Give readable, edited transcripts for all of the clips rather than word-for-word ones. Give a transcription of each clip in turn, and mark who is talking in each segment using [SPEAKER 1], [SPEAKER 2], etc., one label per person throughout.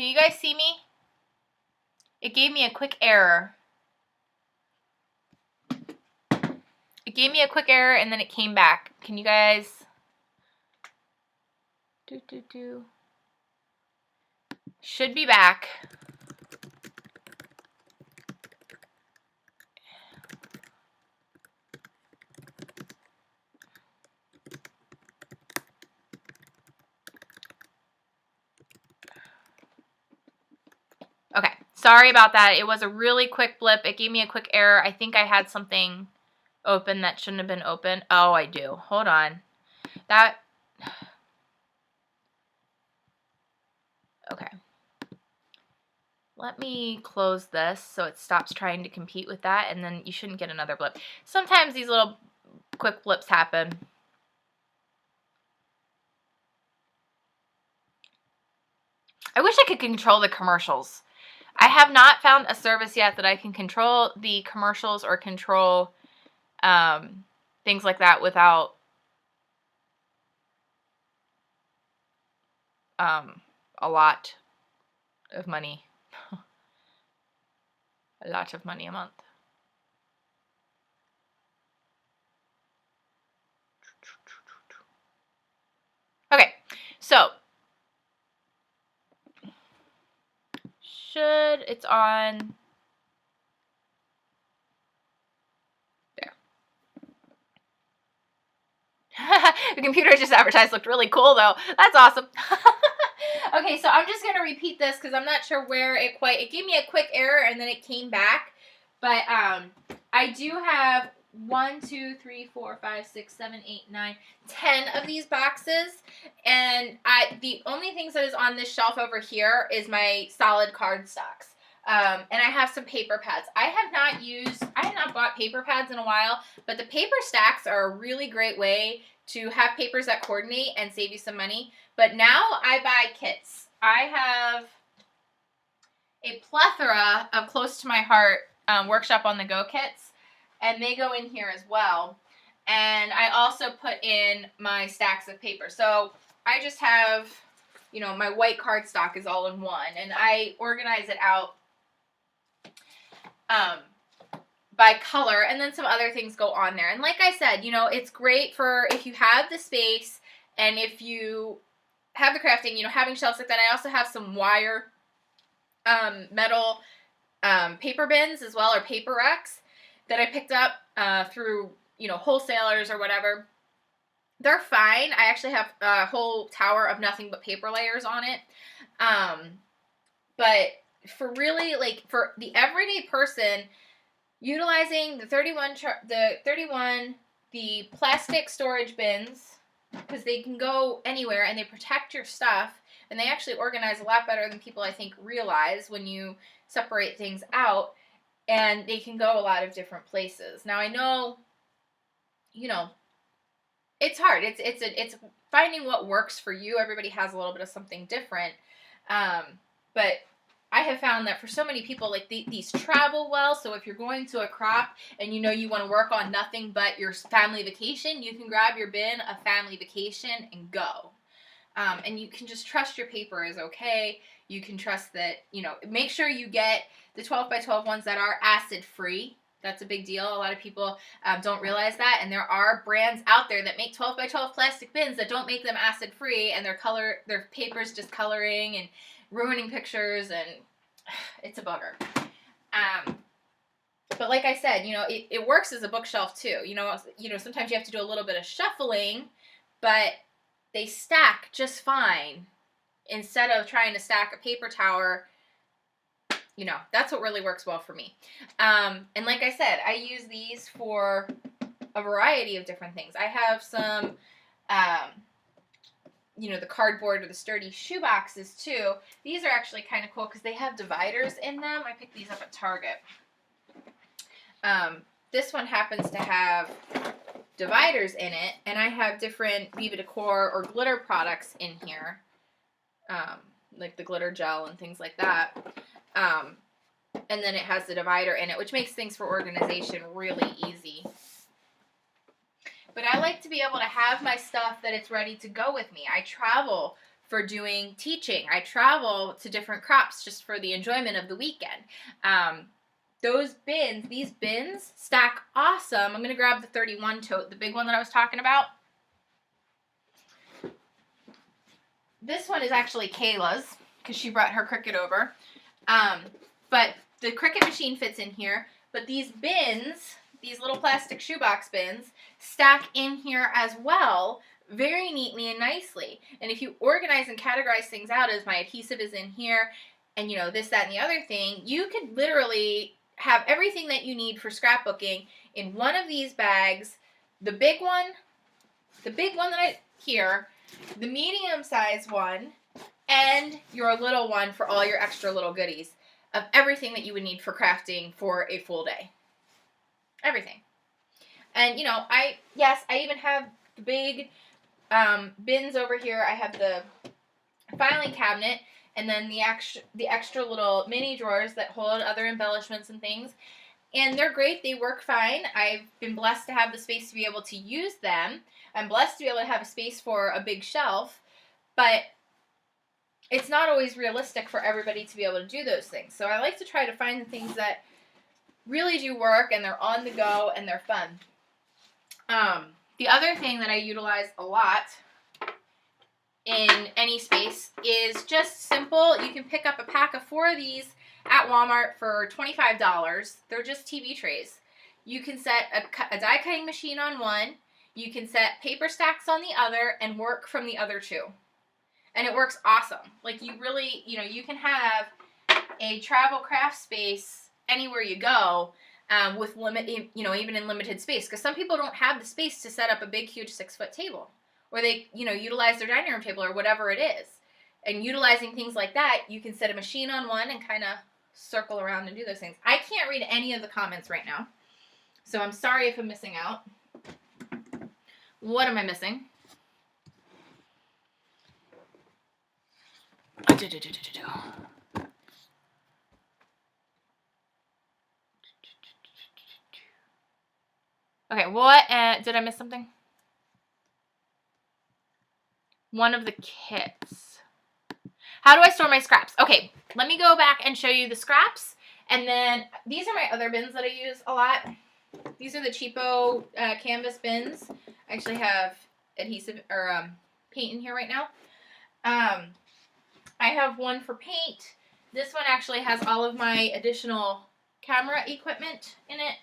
[SPEAKER 1] Can you guys see me? It gave me a quick error. It gave me a quick error and then it came back. Can you guys? Should be back. Okay, sorry about that. It was a really quick blip. It gave me a quick error. I think I had something open that shouldn't have been open. Oh, I do. Hold on. Okay. Let me close this so it stops trying to compete with that, and then you shouldn't get another blip. Sometimes these little quick blips happen. I wish I could control the commercials. I have not found a service yet that I can control the commercials or control things like that without a lot of money. A lot of money a month. Okay, so it's on there. The computer just advertised looked really cool though. That's awesome. Okay, so I'm just gonna repeat this because I'm not sure where it gave me a quick error and then it came back. But I do have 1, 2, 3, 4, 5, 6, 7, 8, 9, 10 of these boxes, and the only things that is on this shelf over here is my solid card stocks. And I have some paper pads. I have not bought paper pads in a while, but the paper stacks are a really great way to have papers that coordinate and save you some money. But now I buy kits. I have a plethora of close to my heart workshop on the go kits, and they go in here as well. And I also put in my stacks of paper. So I just have, my white cardstock is all in one, and I organize it out by color, and then some other things go on there. And like I said, it's great for if you have the space and if you have the crafting, having shelves like that. I also have some wire metal paper bins as well, or paper racks that I picked up through, wholesalers or whatever. They're fine. I actually have a whole tower of nothing but paper layers on it. But for really, for the everyday person, utilizing the 31, the plastic storage bins, because they can go anywhere and they protect your stuff, and they actually organize a lot better than people, I think, realize when you separate things out, and they can go a lot of different places. Now, I know, it's hard. It's finding what works for you. Everybody has a little bit of something different. But I have found that for so many people, these travel well. So if you're going to a crop and you want to work on nothing but your family vacation, you can grab your bin, a family vacation, and go. And you can just trust your paper is okay. You can trust that, make sure you get the 12 by 12 ones that are acid free. That's a big deal. A lot of people don't realize that, and there are brands out there that make 12 by 12 plastic bins that don't make them acid free, and their paper's just coloring and ruining pictures, and it's a bugger. But like I said, it works as a bookshelf too. Sometimes you have to do a little bit of shuffling, but they stack just fine instead of trying to stack a paper tower. That's what really works well for me. And like I said, I use these for a variety of different things. I have some, the cardboard or the sturdy shoe boxes too. These are actually kind of cool because they have dividers in them. I picked these up at Target. This one happens to have dividers in it, and I have different Viva Decor or glitter products in here, like the glitter gel and things like that. And then it has the divider in it, which makes things for organization really easy. But I like to be able to have my stuff that it's ready to go with me. I travel for doing teaching. I travel to different crops just for the enjoyment of the weekend. These bins stack awesome. I'm going to grab the 31 tote, the big one that I was talking about. This one is actually Kayla's because she brought her Cricut over. But the Cricut machine fits in here. But these bins, these little plastic shoebox bins, stack in here as well very neatly and nicely. And if you organize and categorize things out as my adhesive is in here and, you know, this, that, and the other thing, you could literally have everything that you need for scrapbooking in one of these bags. The big one here, the medium-sized one, and your little one for all your extra little goodies of everything that you would need for crafting for a full day. Everything. And, you know, I even have the big bins over here. I have the filing cabinet and then the extra little mini drawers that hold other embellishments and things. And they're great. They work fine. I've been blessed to have the space to be able to use them. I'm blessed to be able to have a space for a big shelf, but it's not always realistic for everybody to be able to do those things. So I like to try to find the things that really do work and they're on the go and they're fun. The other thing that I utilize a lot in any space is just simple. You can pick up a pack of 4 of these at Walmart for $25. They're just TV trays. You can set a die cutting machine on one. You can set paper stacks on the other and work from the other 2. And it works awesome. Like you really, you know, you can have a travel craft space anywhere you go with even in limited space. Because some people don't have the space to set up a big, huge 6-foot table. Or they, you know, utilize their dining room table or whatever it is. And utilizing things like that, you can set a machine on one and kind of circle around and do those things. I can't read any of the comments right now. So I'm sorry if I'm missing out. What am I missing? Okay, what? Did I miss something? One of the kits. How do I store my scraps? Okay, let me go back and show you the scraps. And then these are my other bins that I use a lot. These are the cheapo canvas bins. I actually have adhesive or paint in here right now. I have one for paint. This one actually has all of my additional camera equipment in it,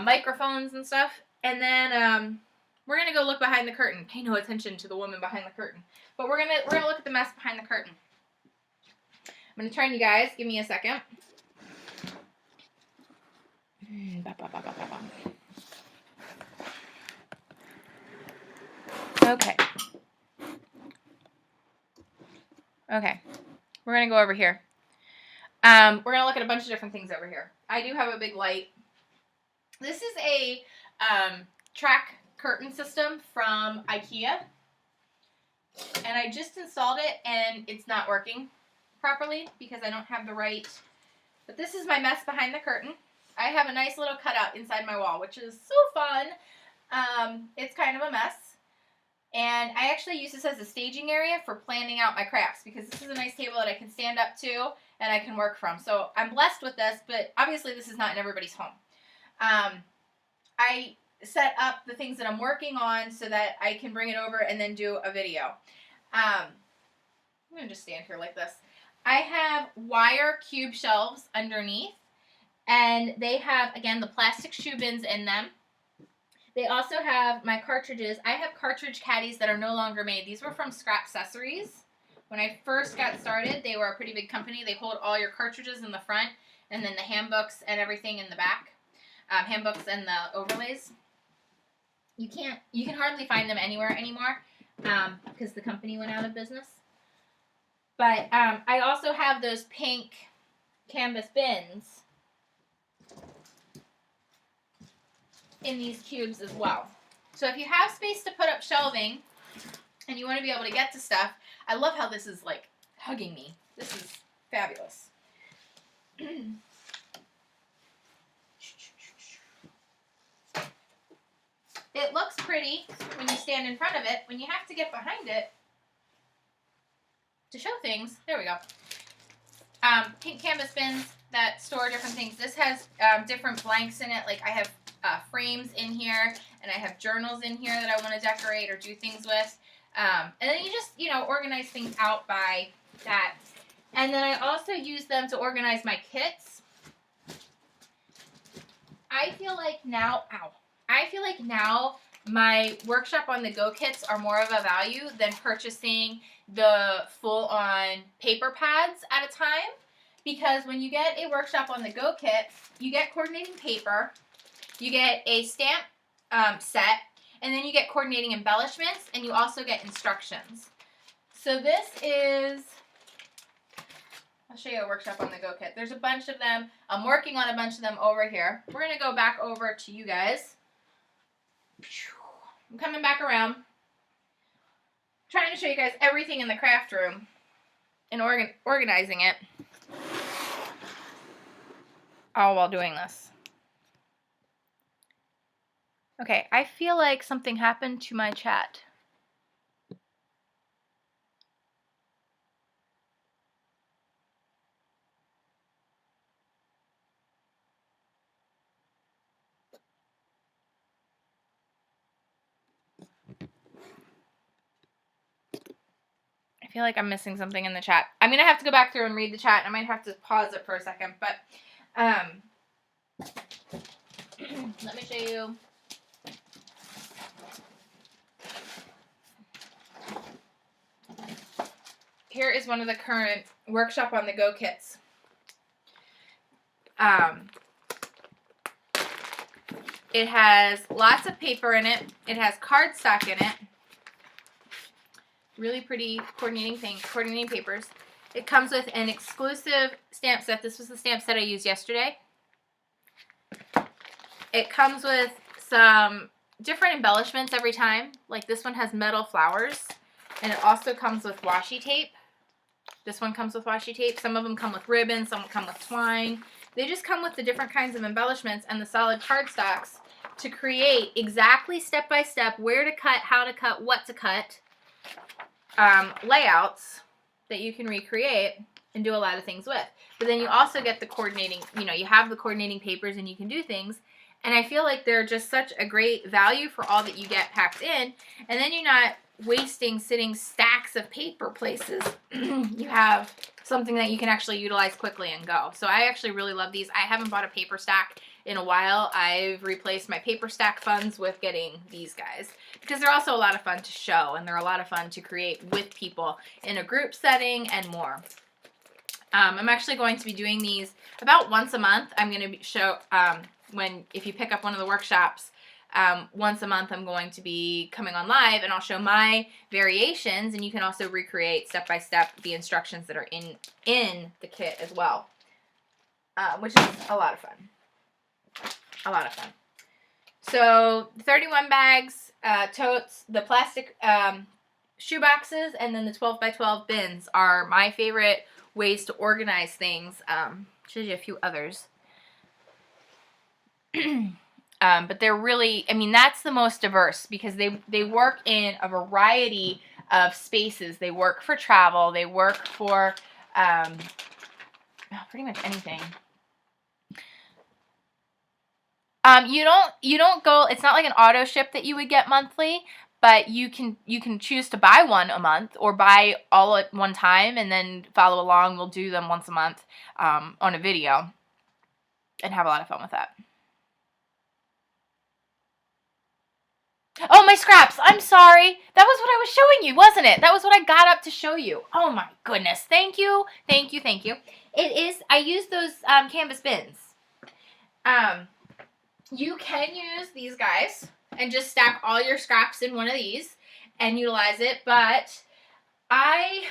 [SPEAKER 1] microphones and stuff. And then we're gonna go look behind the curtain. Pay no attention to the woman behind the curtain, but we're gonna look at the mess behind the curtain. I'm gonna turn you guys. Give me a second. Okay. Okay. We're going to go over here. We're going to look at a bunch of different things over here. I do have a big light. This is a track curtain system from IKEA. And I just installed it and it's not working properly because I don't have the right... But this is my mess behind the curtain. I have a nice little cutout inside my wall, which is so fun. It's kind of a mess. And I actually use this as a staging area for planning out my crafts because this is a nice table that I can stand up to and I can work from. So I'm blessed with this, but obviously this is not in everybody's home. I set up the things that I'm working on so that I can bring it over and then do a video. I'm going to just stand here like this. I have wire cube shelves underneath. And they have, again, the plastic shoe bins in them. They also have my cartridges. I have cartridge caddies that are no longer made. These were from Scrap Accessories. When I first got started, they were a pretty big company. They hold all your cartridges in the front and then the handbooks and everything in the back. Handbooks and the overlays. You can hardly find them anywhere anymore because the company went out of business. But I also have those pink canvas bins in these cubes as well. So if you have space to put up shelving and you want to be able to get to stuff, I love how this is like hugging me. This is fabulous. It looks pretty when you stand in front of it. When you have to get behind it, to show things. There we go. Pink canvas bins that store different things. This has different blanks in it. Like I have frames in here, and I have journals in here that I want to decorate or do things with. And then you just, you know, organize things out by that. And then I also use them to organize my kits. I feel like now my workshop on the go kits are more of a value than purchasing the full-on paper pads at a time, because when you get a workshop on the go kit, you get coordinating paper, you get a stamp set, and then you get coordinating embellishments, and you also get instructions. So this is, I'll show you a workshop on the go kit. There's a bunch of them. I'm working on a bunch of them over here. We're going to go back over to you guys. I'm coming back around. Trying to show you guys everything in the craft room and organizing it all while doing this. Okay, I feel like something happened to my chat. I feel like I'm missing something in the chat. I'm going to have to go back through and read the chat. I might have to pause it for a second, but let me show you. Here is one of the current workshop on the go kits. It has lots of paper in it. It has cardstock in it. Really pretty coordinating papers. It comes with an exclusive stamp set. This was the stamp set I used yesterday. It comes with some different embellishments every time. Like this one has metal flowers. And it also comes with washi tape. This one comes with washi tape. Some of them come with ribbon. Some come with twine. They just come with the different kinds of embellishments and the solid cardstocks to create exactly step by step where to cut, how to cut, what to cut. Layouts that you can recreate and do a lot of things with. But then you also get the coordinating, you know, you have the coordinating papers and you can do things. And I feel like they're just such a great value for all that you get packed in. And then you're not wasting sitting stacks of paper places. You have something that you can actually utilize quickly and go. So I actually really love these. I haven't bought a paper stack in a while. I've replaced my paper stack funds with getting these guys because they're also a lot of fun to show and they're a lot of fun to create with people in a group setting and more. I'm actually going to be doing these about once a month. I'm going to show if you pick up one of the workshops, once a month I'm going to be coming on live and I'll show my variations, and you can also recreate step by step the instructions that are in the kit as well, which is a lot of fun. A lot of fun. So 31 bags, totes, the plastic shoe boxes, and then the 12 by 12 bins are my favorite ways to organize things. Shows you a few others. But they're really, I mean, that's the most diverse because they work in a variety of spaces. They work for travel. They work for pretty much anything. You don't go, it's not like an auto ship that you would get monthly, but you can choose to buy one a month or buy all at one time and then follow along. We'll do them once a month on a video and have a lot of fun with that. Oh, my scraps. I'm sorry. That was what I was showing you, wasn't it? That was what I got up to show you. Oh, my goodness. Thank you. Thank you. Thank you. It is, I use those canvas bins. You can use these guys and just stack all your scraps in one of these and utilize it, but my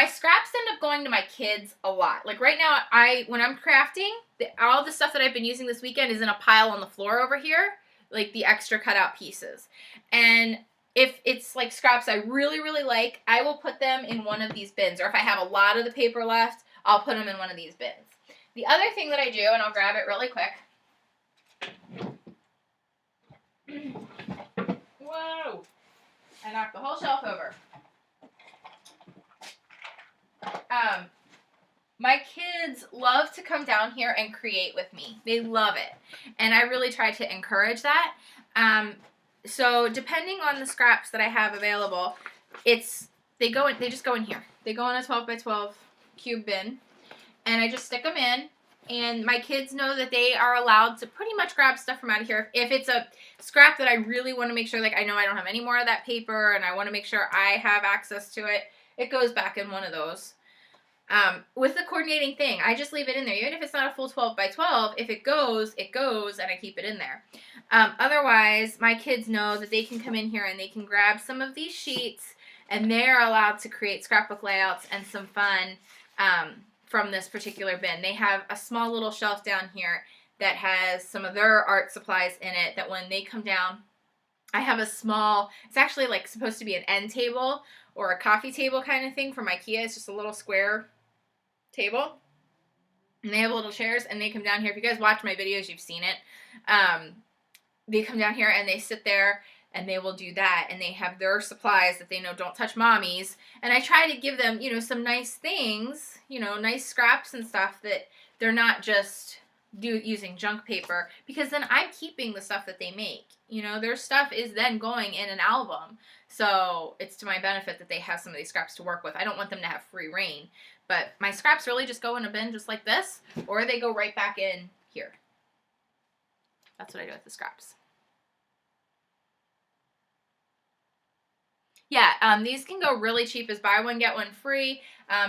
[SPEAKER 1] scraps end up going to my kids a lot. Like right now, when I'm crafting, all the stuff that I've been using this weekend is in a pile on the floor over here, like the extra cutout pieces. And if it's like scraps I really, really like, I will put them in one of these bins. Or if I have a lot of the paper left, I'll put them in one of these bins. The other thing that I do, and I'll grab it really quick. Whoa! I knocked the whole shelf over. My kids love to come down here and create with me. They love it. And I really try to encourage that. So depending on the scraps that I have available, they just go in here. They go in a 12 by 12 cube bin, and I just stick them in. And my kids know that they are allowed to pretty much grab stuff from out of here. If it's a scrap that I really want to make sure, like I know I don't have any more of that paper and I want to make sure I have access to it, it goes back in one of those. With the coordinating thing, I just leave it in there. Even if it's not a full 12 by 12, if it goes, and I keep it in there. Otherwise, my kids know that they can come in here and they can grab some of these sheets, and they're allowed to create scrapbook layouts and some fun from this particular bin. They have a small little shelf down here that has some of their art supplies in it that when they come down, I have a small, it's actually like supposed to be an end table or a coffee table kind of thing from IKEA. It's just a little square table, and they have little chairs, and they come down here. If you guys watch my videos, you've seen it. They come down here and they sit there and they will do that, and they have their supplies that they know don't touch mommy's, and I try to give them, you know, some nice things, you know, nice scraps and stuff that they're not just using junk paper, because then I'm keeping the stuff that they make. You know, their stuff is then going in an album, so it's to my benefit that they have some of these scraps to work with. I don't want them to have free reign. But my scraps really just go in a bin just like this, or they go right back in here. That's what I do with the scraps. Yeah, these can go really cheap as buy one, get one free.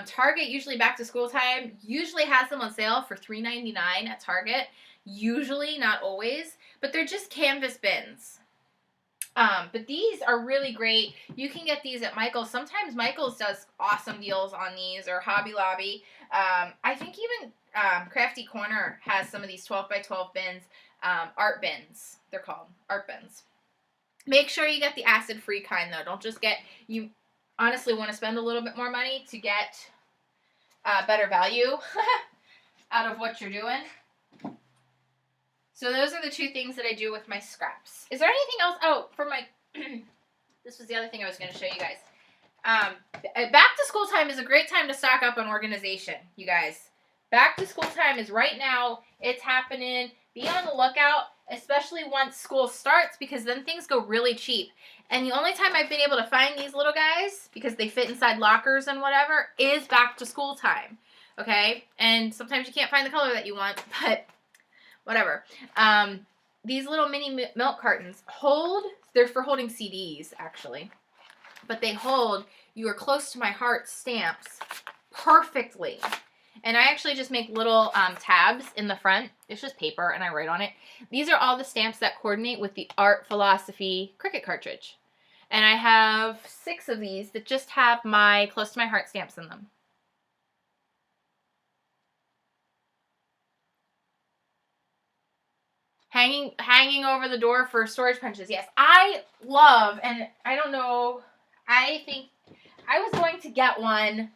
[SPEAKER 1] Target, usually back to school time, usually has them on sale for $3.99 at Target. Usually, not always, but they're just canvas bins. But these are really great. You can get these at Michael's. Sometimes Michael's does awesome deals on these, or Hobby Lobby. I think even Crafty Corner has some of these 12 by 12 bins, art bins. They're called art bins. Make sure you get the acid-free kind, though. Don't just get, you honestly want to spend a little bit more money to get better value out of what you're doing. So those are the two things that I do with my scraps. Is there anything else? Oh, for my, this was the other thing I was going to show you guys. Back to school time is a great time to stock up on organization, you guys. Back to school time is right now. It's happening. Be on the lookout, especially once school starts, because then things go really cheap. And the only time I've been able to find these little guys, because they fit inside lockers and whatever, is back to school time. Okay? And sometimes you can't find the color that you want, but whatever. These little mini milk cartons they're for holding CDs, actually. But they hold your Close to My Heart stamps perfectly. And I actually just make little tabs in the front. It's just paper, and I write on it. These are all the stamps that coordinate with the Art Philosophy Cricut cartridge. And I have 6 of these that just have my Close to My Heart stamps in them. Hanging over the door for storage punches. Yes, I love, and I don't know, I think I was going to get one,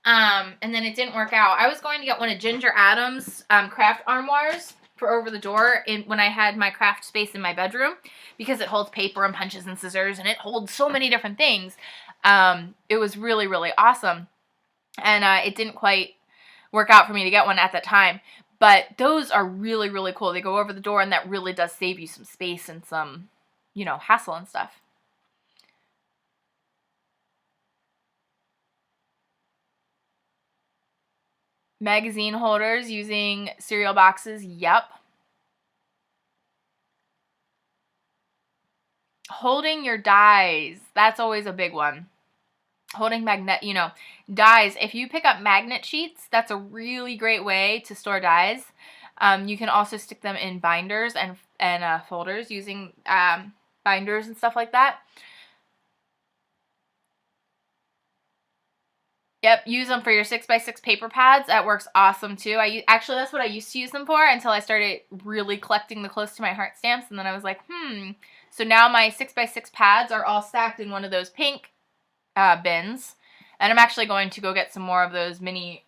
[SPEAKER 1] and then it didn't work out. I was going to get one of Ginger Adams' craft armoires for over the door when I had my craft space in my bedroom, because it holds paper and punches and scissors, and it holds so many different things. It was really, really awesome, and it didn't quite work out for me to get one at that time. But those are really, really cool. They go over the door, and that really does save you some space and some, you know, hassle and stuff. Magazine holders using cereal boxes. Yep. Holding your dies. That's always a big one. Holding dies. If you pick up magnet sheets, that's a really great way to store dies. You can also stick them in binders and folders using binders and stuff like that. Yep, use them for your 6x6 paper pads. That works awesome too. Actually, that's what I used to use them for until I started really collecting the Close to My Heart stamps, and then I was like, So now my 6x6 pads are all stacked in one of those pink bins, and I'm actually going to go get some more of those mini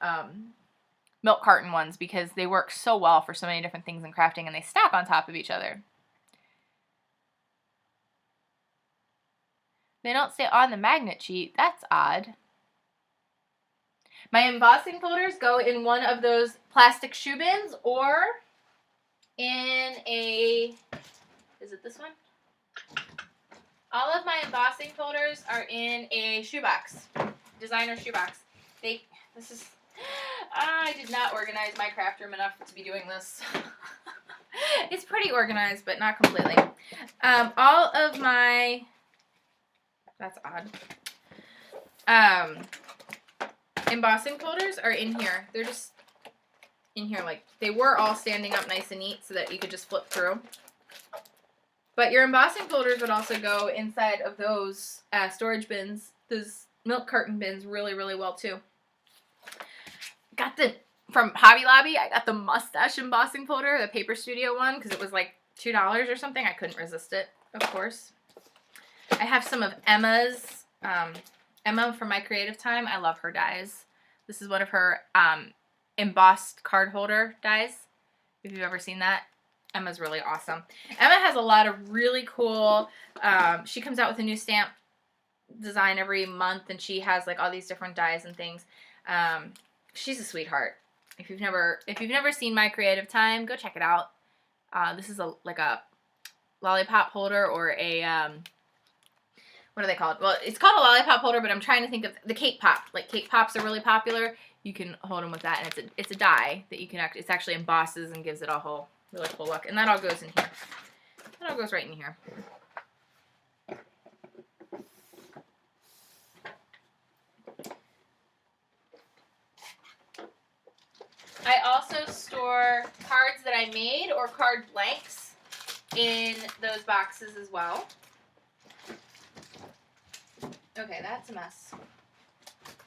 [SPEAKER 1] milk carton ones, because they work so well for so many different things in crafting, and they stack on top of each other. They don't say on the magnet sheet. That's odd. My embossing folders go in one of those plastic shoe bins or in a, is it this one? All of my embossing folders are in a shoebox, designer shoebox. I did not organize my craft room enough to be doing this. It's pretty organized, but not completely. All of my, that's odd. Embossing folders are in here. They're just in here, like, they were all standing up nice and neat so that you could just flip through. But your embossing folders would also go inside of those storage bins, those milk carton bins, really, really well too. From Hobby Lobby, I got the mustache embossing folder, the Paper Studio one, because it was like $2 or something. I couldn't resist it, of course. I have some of Emma's, Emma from My Creative Time. I love her dies. This is one of her embossed card holder dies, if you've ever seen that. Emma's really awesome. Emma has a lot of really cool, she comes out with a new stamp design every month, and she has like all these different dies and things. She's a sweetheart. If you've never seen My Creative Time, go check it out. This is like a lollipop holder or a, what are they called? Well, it's called a lollipop holder, but I'm trying to think of the cake pop. Like cake pops are really popular. You can hold them with that, and it's a die that you can it's actually embosses and gives it a whole really cool look. And that all goes in here. That all goes right in here. I also store cards that I made or card blanks in those boxes as well. Okay, that's a mess.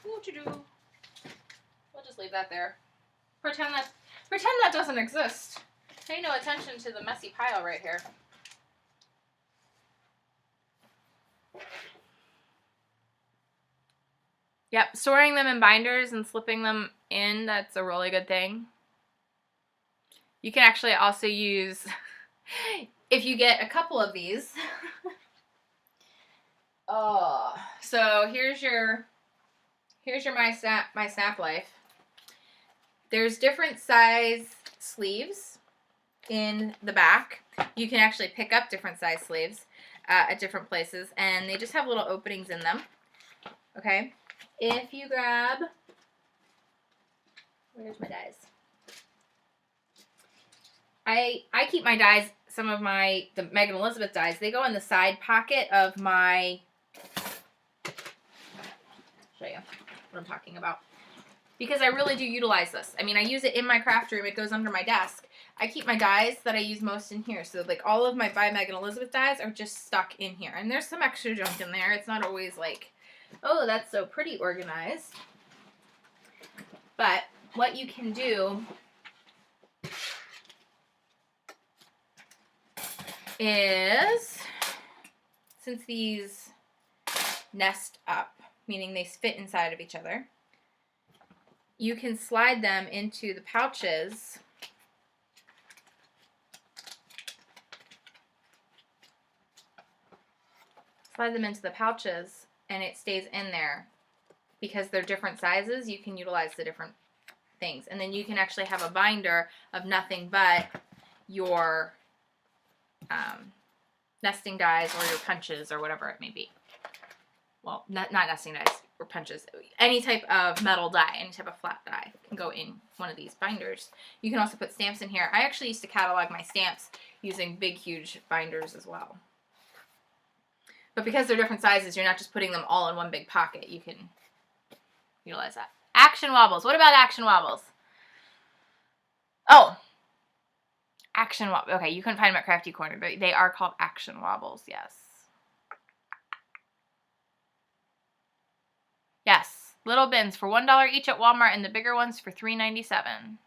[SPEAKER 1] What you do? We'll just leave that there. Pretend that doesn't exist. Pay no attention to the messy pile right here. Yep, storing them in binders and slipping them in, that's a really good thing. You can actually also use, if you get a couple of these. Oh, so here's your my Snap Life. There's different size sleeves in the back. You can actually pick up different size sleeves at different places, and they just have little openings in them. Okay, if you grab, where's my dies? I keep my dies, some of the Megan Elizabeth dies, they go in the side pocket of my, show you what I'm talking about. Because I really do utilize this. I mean, I use it in my craft room. It goes under my desk. I keep my dies that I use most in here. So, like, all of my By Megan Elizabeth dies are just stuck in here. And there's some extra junk in there. It's not always like, oh, that's so pretty organized. But what you can do is, since these nest up, meaning they fit inside of each other, you can slide them into the pouches. Slide them into the pouches, and it stays in there. Because they're different sizes, you can utilize the different things. And then you can actually have a binder of nothing but your nesting dies or your punches or whatever it may be. Well, not nesting dies or punches. Any type of metal die, any type of flat die can go in one of these binders. You can also put stamps in here. I actually used to catalog my stamps using big, huge binders as well. But because they're different sizes, you're not just putting them all in one big pocket. You can utilize that. Action wobbles. What about action wobbles? Oh. Action wobbles. Okay, you couldn't find them at Crafty Corner, but they are called action wobbles, yes. Yes, little bins for $1 each at Walmart, and the bigger ones for $3.97.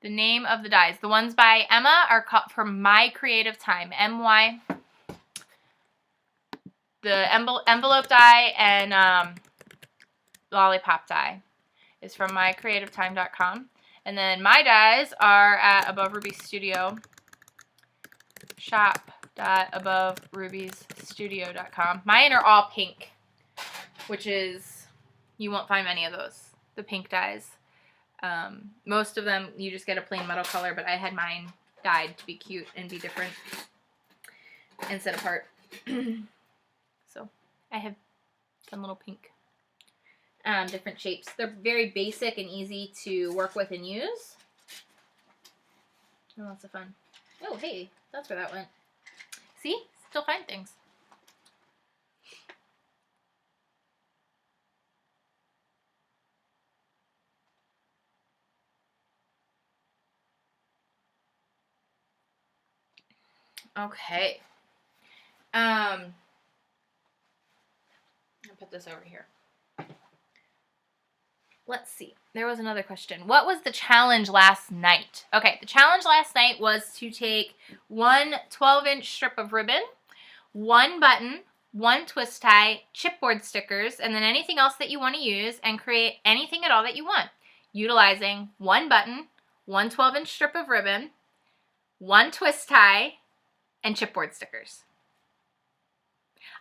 [SPEAKER 1] The name of the dies. The ones by Emma are called from My Creative Time. M-Y. The envelope die and lollipop die is from mycreativetime.com. And then my dies are at Above Ruby's Studio. Shop.aboverubysstudio.com. Mine are all pink, which is You won't find many of those, the pink dyes. Most of them, you just get a plain metal color, but I had mine dyed to be cute and be different and set apart. So I have some little pink different shapes. They're very basic and easy to work with and use. And lots of fun. Oh, hey, that's where that went. See? Still find things. Okay. I'll put this over here. Let's see. There was another question. What was the challenge last night? Okay, the challenge last night was to take one 12-inch strip of ribbon, one button, one twist tie, chipboard stickers, and then anything else that you want to use, and create anything at all that you want, utilizing one button, one 12-inch strip of ribbon, one twist tie, and chipboard stickers.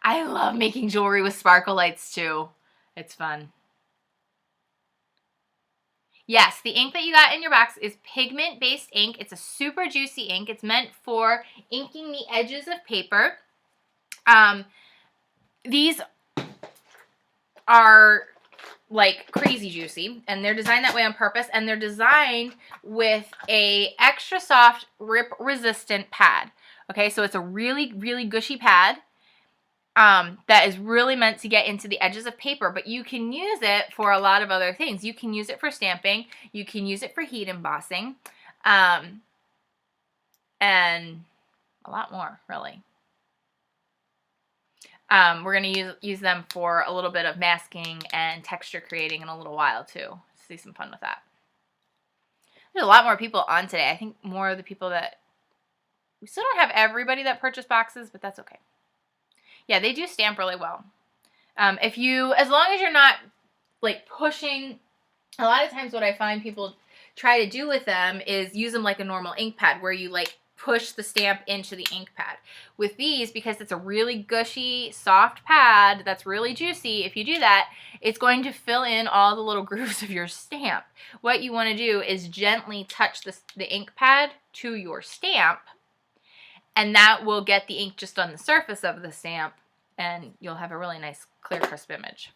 [SPEAKER 1] I love making jewelry with sparkle lights too. It's fun. Yes, the ink that you got in your box is pigment-based ink. It's a super juicy ink. It's meant for inking the edges of paper. These are like crazy juicy, and they're designed that way on purpose, and they're designed with a extra soft rip-resistant pad. Okay, so it's a really, really gushy pad that is really meant to get into the edges of paper, but you can use it for a lot of other things. You can use it for stamping, you can use it for heat embossing, and a lot more, really. We're going to use them for a little bit of masking and texture creating in a little while, too. See some fun with that. There's a lot more people on today. I think more of the people that... We still don't have everybody that purchased boxes, but that's okay. Yeah, they do stamp really well. As long as you're not, like, pushing... A lot of times what I find people try to do with them is use them like a normal ink pad, where you, like, push the stamp into the ink pad. With these, because it's a really gushy, soft pad that's really juicy, if you do that, it's going to fill in all the little grooves of your stamp. What you want to do is gently touch the ink pad to your stamp, and that will get the ink just on the surface of the stamp, and you'll have a really nice, clear, crisp image.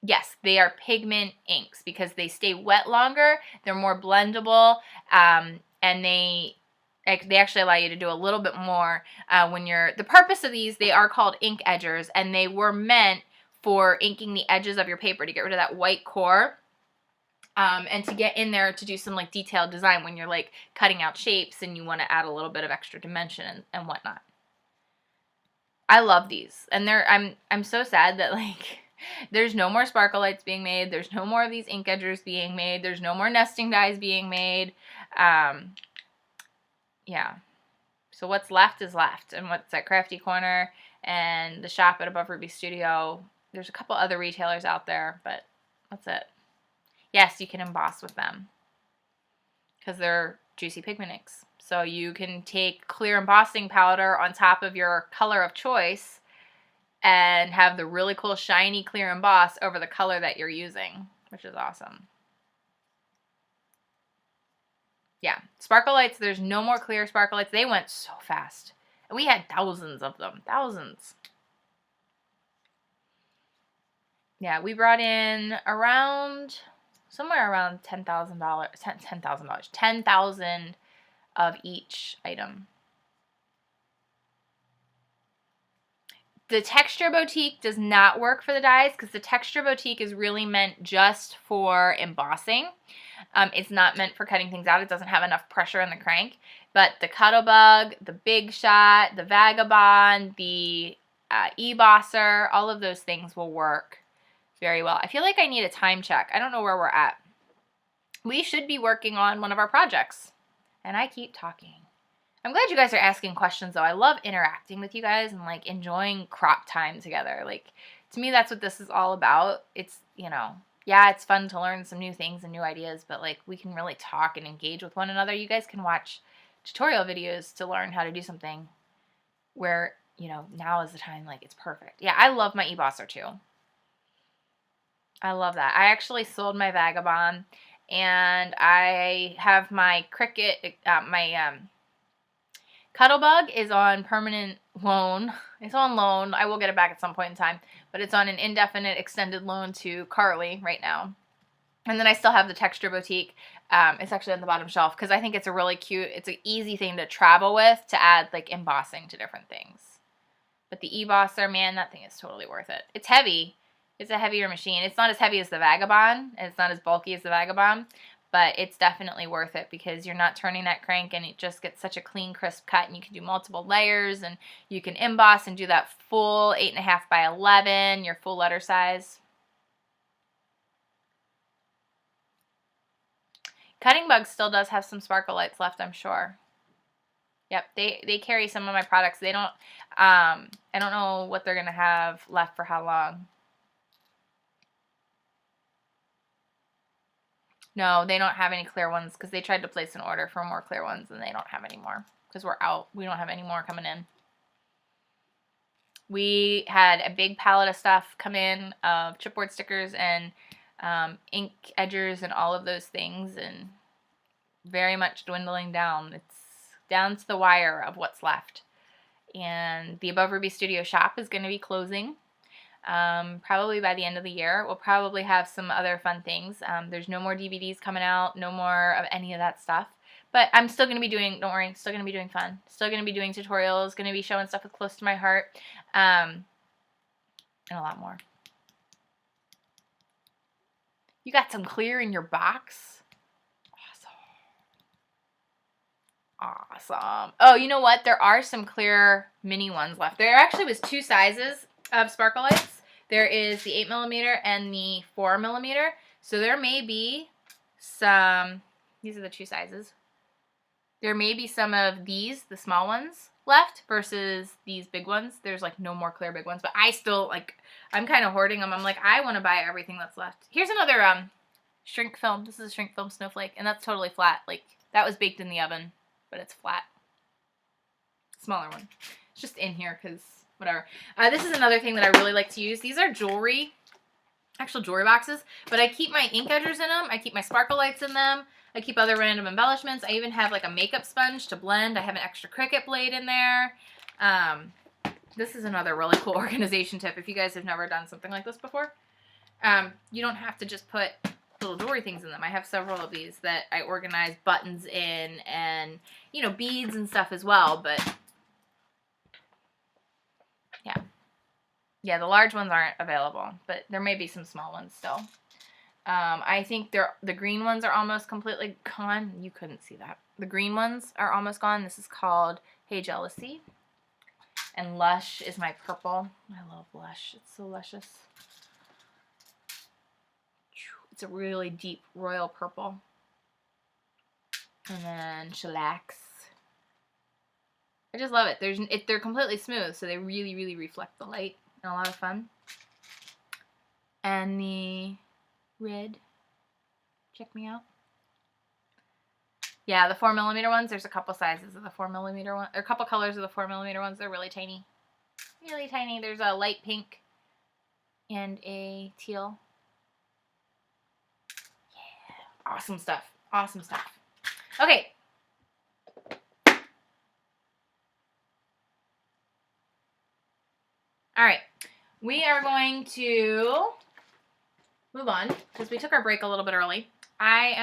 [SPEAKER 1] Yes, they are pigment inks because they stay wet longer, they're more blendable, and they actually allow you to do a little bit more when you're... The purpose of these, they are called ink edgers, and they were meant for inking the edges of your paper to get rid of that white core. And to get in there to do some like detailed design when you're like cutting out shapes and you want to add a little bit of extra dimension and whatnot. I love these, and I'm so sad that like there's no more sparkle lights being made. There's no more of these ink edgers being made. There's no more nesting dies being made. Yeah. So what's left is left, and what's at Crafty Corner and the shop at Above Ruby Studio. There's a couple other retailers out there, but that's it. Yes, you can emboss with them because they're juicy pigment inks. So you can take clear embossing powder on top of your color of choice and have the really cool shiny clear emboss over the color that you're using, which is awesome. Yeah, sparkle lights, there's no more clear sparkle lights. They went so fast. And we had thousands of them, thousands. Yeah, we brought in around... somewhere around $10,000, 10,000 of each item. The Texture Boutique does not work for the dies because the Texture Boutique is really meant just for embossing. It's not meant for cutting things out. It doesn't have enough pressure in the crank. But the Cuttlebug, the Big Shot, the Vagabond, the E-Bosser, all of those things will work very well. I feel like I need a time check. I don't know where we're at. We should be working on one of our projects. And I keep talking. I'm glad you guys are asking questions, though. I love interacting with you guys and, like, enjoying crop time together. Like, to me, that's what this is all about. It's, you know, yeah, it's fun to learn some new things and new ideas, but, like, we can really talk and engage with one another. You guys can watch tutorial videos to learn how to do something where you know, now is the time, like, it's perfect. Yeah, I love my Ebosser too. I love that. I actually sold my Vagabond, and I have my Cricut, my Cuttlebug is on permanent loan. It's on loan. I will get it back at some point in time, but it's on an indefinite extended loan to Carly right now. And then I still have the Texture Boutique. It's actually on the bottom shelf because I think it's a really cute, it's an easy thing to travel with to add like embossing to different things. But the Ebosser, man, that thing is totally worth it. It's heavy. It's a heavier machine. It's not as heavy as the Vagabond, and it's not as bulky as the Vagabond, but it's definitely worth it because you're not turning that crank and it just gets such a clean, crisp cut, and you can do multiple layers, and you can emboss and do that full 8.5 by 11, your full letter size. Cutting Bug still does have some sparkle lights left, I'm sure. Yep, they carry some of my products. They don't, I don't know what they're going to have left for how long. No, they don't have any clear ones because they tried to place an order for more clear ones and they don't have any more because we're out. We don't have any more coming in. We had a big pallet of stuff come in of chipboard stickers and ink edgers and all of those things, and very much dwindling down. It's down to the wire of what's left. And the Above Ruby Studio shop is going to be closing probably by the end of the year. We'll probably have some other fun things. There's no more DVDs coming out, no more of any of that stuff. But I'm still going to be doing, don't worry, still going to be doing fun. Still going to be doing tutorials, going to be showing stuff that's close to my heart, and a lot more. You got some clear in your box? Awesome. Oh, you know what? There are some clear mini ones left. There actually was 2 sizes of sparkle lights. There is the 8mm and the 4mm. So there may be some, these are the 2 sizes. There may be some of these, the small ones, left versus these big ones. There's like no more clear big ones, but I still like, I'm kind of hoarding them. I'm like, I want to buy everything that's left. Here's another shrink film. This is a shrink film snowflake, and that's totally flat. Like, that was baked in the oven, but it's flat. Smaller one. It's just in here because whatever. This is another thing that I really like to use. These are jewelry, actual jewelry boxes, but I keep my ink edgers in them. I keep my sparkle lights in them. I keep other random embellishments. I even have like a makeup sponge to blend. I have an extra Cricut blade in there. This is another really cool organization tip if you guys have never done something like this before. You don't have to just put little jewelry things in them. I have several of these that I organize buttons in and, you know, beads and stuff as well, but yeah. Yeah, the large ones aren't available, but there may be some small ones still. I think the green ones are almost completely gone. You couldn't see that. The green ones are almost gone. This is called Hey Jealousy. And Lush is my purple. I love Lush. It's so luscious. It's a really deep royal purple. And then Shellax. I just love it. They're completely smooth, so they really, really reflect the light. And a lot of fun. And the red. Check me out. Yeah, the 4mm ones, there's a couple sizes of the 4mm one, or a couple colors of the 4mm ones. They're really tiny. Really tiny. There's a light pink and a teal. Yeah. Awesome stuff. Awesome stuff. Okay. All right. We are going to move on because we took our break a little bit early. I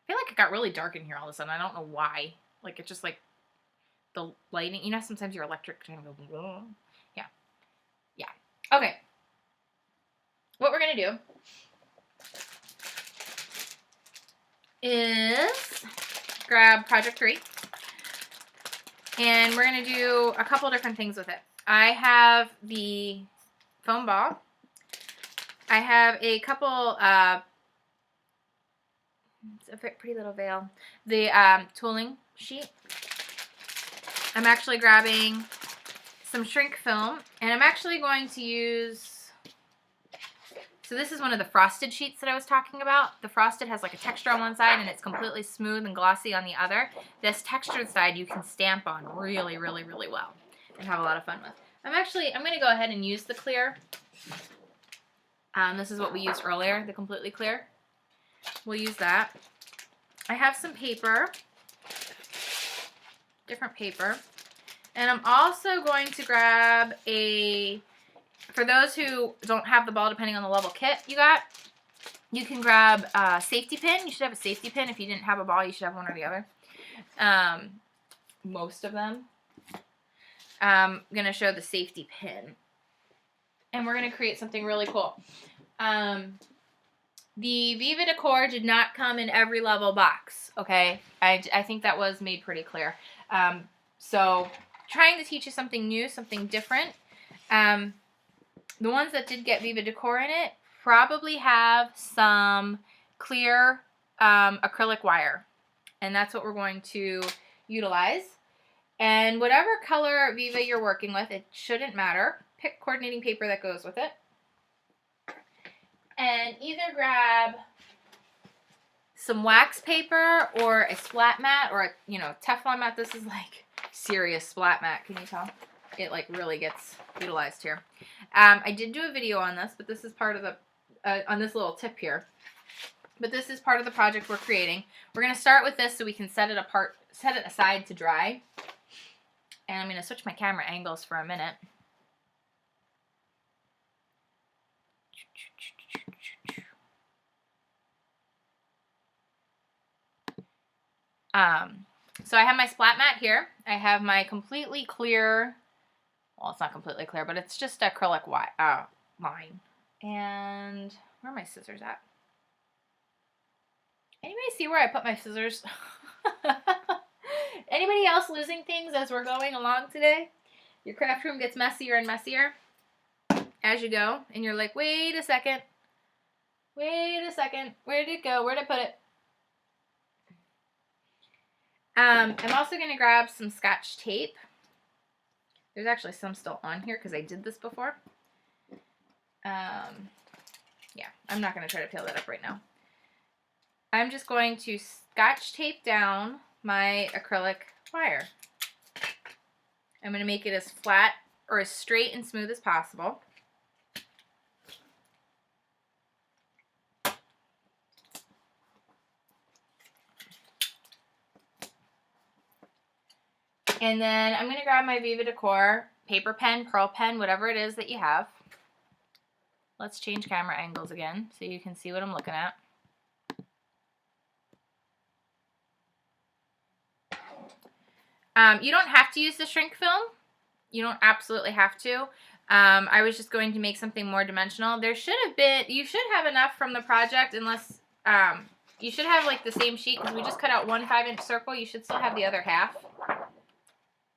[SPEAKER 1] feel like it got really dark in here all of a sudden. I don't know why. Like, it's just like the lighting. You know, sometimes your electric kind of goes, yeah. Yeah. Okay. What we're going to do is grab Project 3. And we're going to do a couple different things with it. I have the foam ball. I have a couple, it's a pretty little veil. The tooling sheet. I'm actually grabbing some shrink film, and I'm actually going to use, so this is one of the frosted sheets that I was talking about. The frosted has like a texture on one side, and it's completely smooth and glossy on the other. This textured side you can stamp on really, really, really well. and have a lot of fun with. I'm going to go ahead and use the clear. This is what we used earlier, the completely clear. We'll use that. I have some paper, different paper. And I'm also going to grab for those who don't have the ball, depending on the level kit you got, you can grab a safety pin. You should have a safety pin. If you didn't have a ball, you should have one or the other. Most of them. I'm going to show the safety pin. And we're going to create something really cool. The Viva Decor did not come in every level box, okay? I think that was made pretty clear. So trying to teach you something new, something different. The ones that did get Viva Decor in it probably have some clear acrylic wire. And that's what we're going to utilize. And whatever color Viva you're working with, it shouldn't matter. Pick coordinating paper that goes with it. And either grab some wax paper or a splat mat or a, Teflon mat. This is like serious splat mat. Can you tell? It like really gets utilized here. I did do a video on this, but this is part of the, on this little tip here. But this is part of the project we're creating. We're going to start with this so we can set it aside to dry. And I'm going to switch my camera angles for a minute. So I have my splat mat here. I have my completely clear, well, it's not completely clear, but it's just acrylic line. And where are my scissors at? Anybody see where I put my scissors? Anybody else losing things as we're going along today? Your craft room gets messier and messier as you go, and you're like, wait a second. Wait a second. Where did it go? Where did I put it? I'm also going to grab some Scotch tape. There's actually some still on here because I did this before. Yeah, I'm not going to try to peel that up right now. I'm just going to Scotch tape down my acrylic wire. I'm going to make it as flat or as straight and smooth as possible. And then I'm going to grab my Viva Decor paper pen, pearl pen, whatever it is that you have. Let's change camera angles again so you can see what I'm looking at. You don't have to use the shrink film. You don't absolutely have to. I was just going to make something more dimensional. There should have been, you should have enough from the project unless, you should have like the same sheet because we just cut out one 5-inch circle. You should still have the other half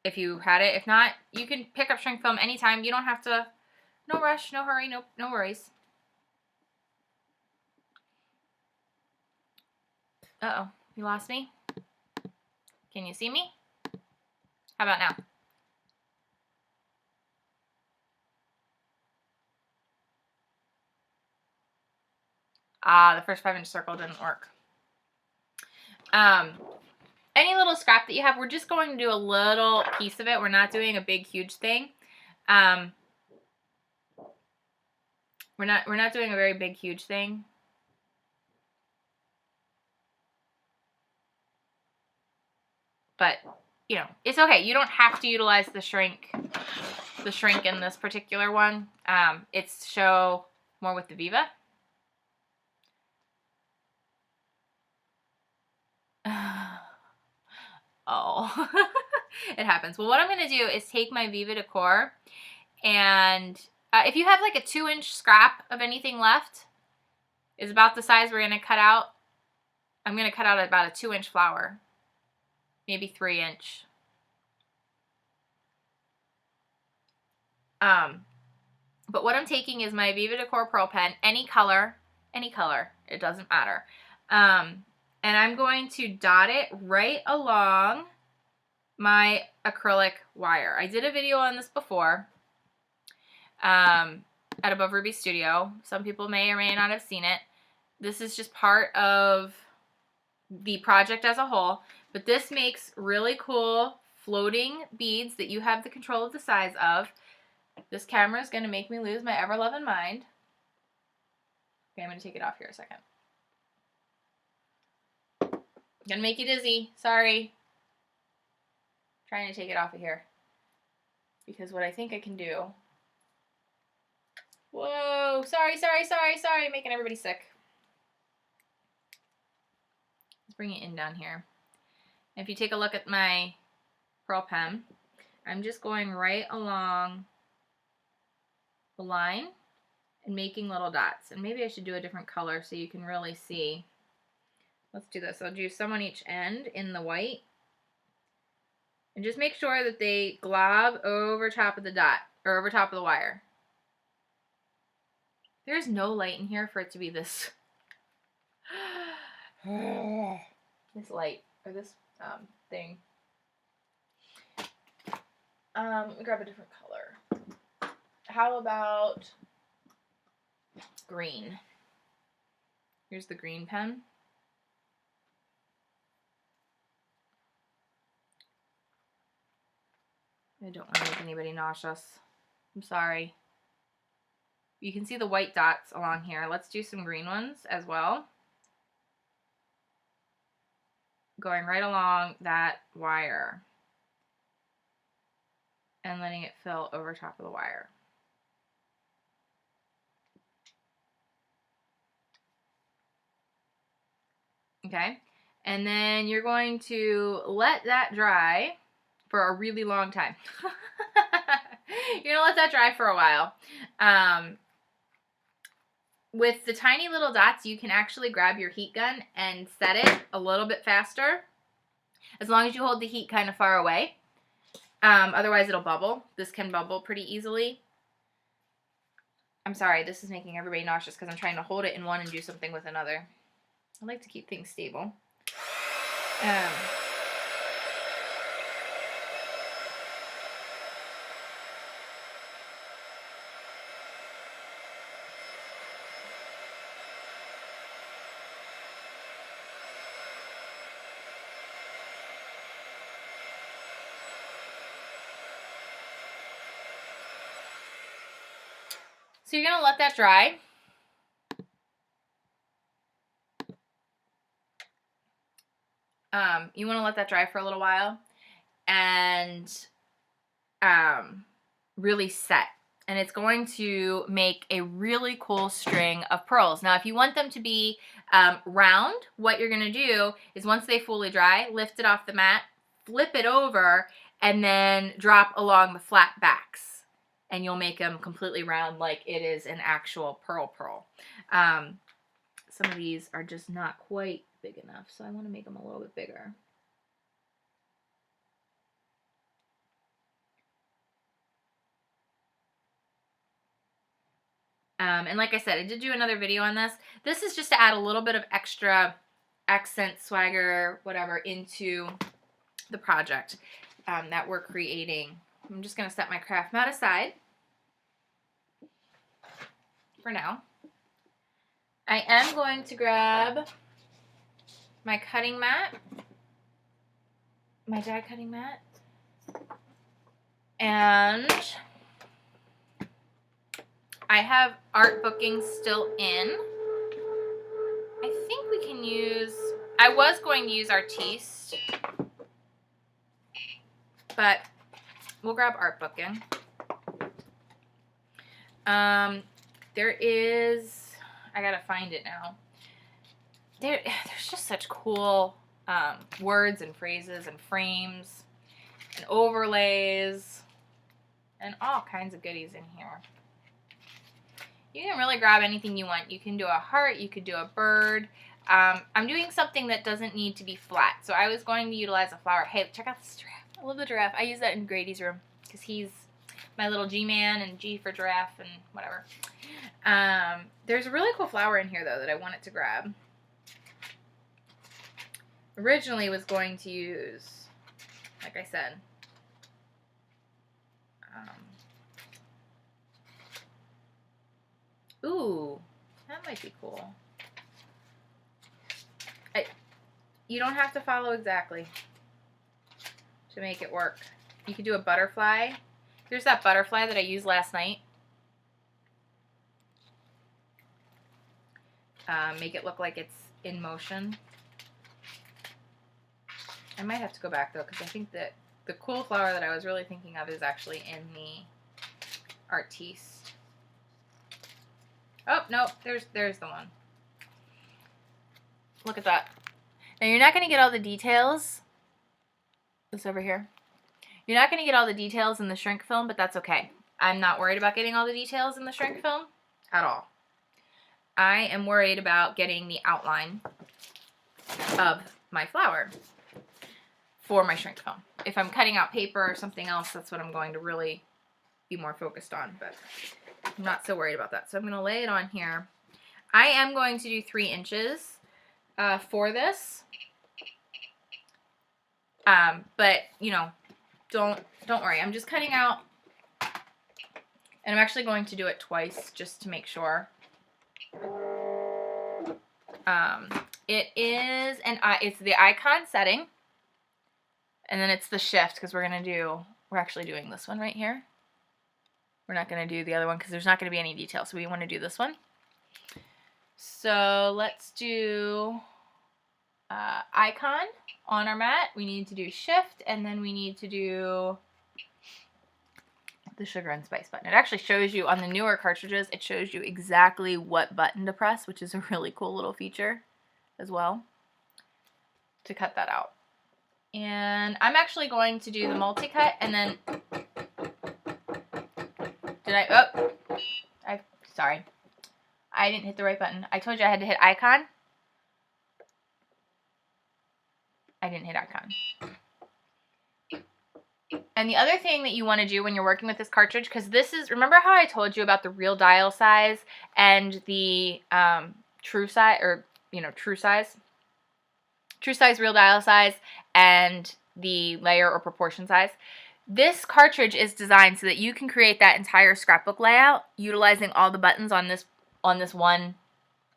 [SPEAKER 1] if you had it. If not, you can pick up shrink film anytime. You don't have to, no rush, no hurry, no worries. Uh-oh, you lost me? Can you see me? How about now? The first 5-inch circle didn't work. Any little scrap that you have, we're just going to do a little piece of it. We're not doing a big, huge thing. We're not doing a very big, huge thing. But, it's okay. You don't have to utilize the shrink in this particular one. It's to show more with the Viva. Oh, it happens. Well, what I'm going to do is take my Viva Decor, and if you have like a 2-inch scrap of anything left, is about the size we're going to cut out. I'm going to cut out about a 2-inch flower, maybe 3-inch. But what I'm taking is my Viva Decor pearl pen, any color, it doesn't matter. And I'm going to dot it right along my acrylic wire. I did a video on this before at Above Ruby Studio. Some people may or may not have seen it. This is just part of the project as a whole, but this makes really cool floating beads that you have the control of the size of. This camera is going to make me lose my ever-loving mind. Okay, I'm going to take it off here a second. Gonna make you dizzy. Sorry. Trying to take it off of here. Because what I think I can do... Whoa! Sorry. Making everybody sick. Let's bring it in down here. If you take a look at my pearl pen, I'm just going right along the line and making little dots. And maybe I should do a different color so you can really see. Let's do this. I'll do some on each end in the white. And just make sure that they glob over top of the dot, or over top of the wire. There's no light in here for it to be this, this light, or this thing. Let me grab a different color. How about green? Here's the green pen. I don't want to make anybody nauseous. I'm sorry. You can see the white dots along here. Let's do some green ones as well. Going right along that wire. And letting it fill over top of the wire. Okay. And then you're going to let that dry for a really long time. You're gonna let that dry for a while. With the tiny little dots, you can actually grab your heat gun and set it a little bit faster, as long as you hold the heat kind of far away. Otherwise it'll bubble. This can bubble pretty easily. I'm sorry, this is making everybody nauseous because I'm trying to hold it in one and do something with another. I like to keep things stable. So you're going to let that dry. You want to let that dry for a little while and really set. And it's going to make a really cool string of pearls. Now, if you want them to be round, what you're going to do is once they fully dry, lift it off the mat, flip it over, and then drop along the flat backs. And you'll make them completely round like it is an actual pearl. Some of these are just not quite big enough, so I want to make them a little bit bigger. And like I said, I did do another video on this. This is just to add a little bit of extra accent, swagger, whatever, into the project that we're creating. I'm just going to set my craft mat aside for now. I am going to grab my cutting mat, my die cutting mat, and I have art bookings still in. I think we can use, I was going to use Artiste, but we'll grab art booking. There is, I gotta find it now. There's just such cool words and phrases and frames and overlays and all kinds of goodies in here. You can really grab anything you want. You can do a heart, you could do a bird. I'm doing something that doesn't need to be flat, so I was going to utilize a flower. Hey, check out this giraffe. I love the giraffe. I use that in Grady's room because he's my little G-man, and G for giraffe and whatever. There's a really cool flower in here, though, that I wanted to grab. Originally was going to use, like I said, ooh, that might be cool. You don't have to follow exactly. to make it work. You could do a butterfly. Here's that butterfly that I used last night. Make it look like it's in motion. I might have to go back though, because I think that the cool flower that I was really thinking of is actually in the Artiste. Oh, no, there's the one. Look at that. Now you're not going to get all the details. This over here. You're not going to get all the details in the shrink film, but that's okay. I'm not worried about getting all the details in the shrink film at all. I am worried about getting the outline of my flower for my shrink film. If I'm cutting out paper or something else, that's what I'm going to really be more focused on, but I'm not so worried about that. So I'm going to lay it on here. I am going to do 3 inches for this, but you know, don't worry. I'm just cutting out, and I'm actually going to do it twice just to make sure. It is it's the icon setting, and then it's the shift, because we're actually doing this one right here. We're not going to do the other one because there's not going to be any detail, so we want to do this one. So let's do icon on our mat. We need to do shift, and then we need to do the sugar and spice button. It actually shows you on the newer cartridges, it shows you exactly what button to press, which is a really cool little feature as well to cut that out. And I'm actually going to do the multi-cut, and then sorry. I didn't hit the right button. I told you I had to hit icon. I didn't hit icon. And the other thing that you want to do when you're working with this cartridge, because this is, remember how I told you about the real dial size and the true size, or true size real dial size, and the layer or proportion size? This cartridge is designed so that you can create that entire scrapbook layout utilizing all the buttons on this one,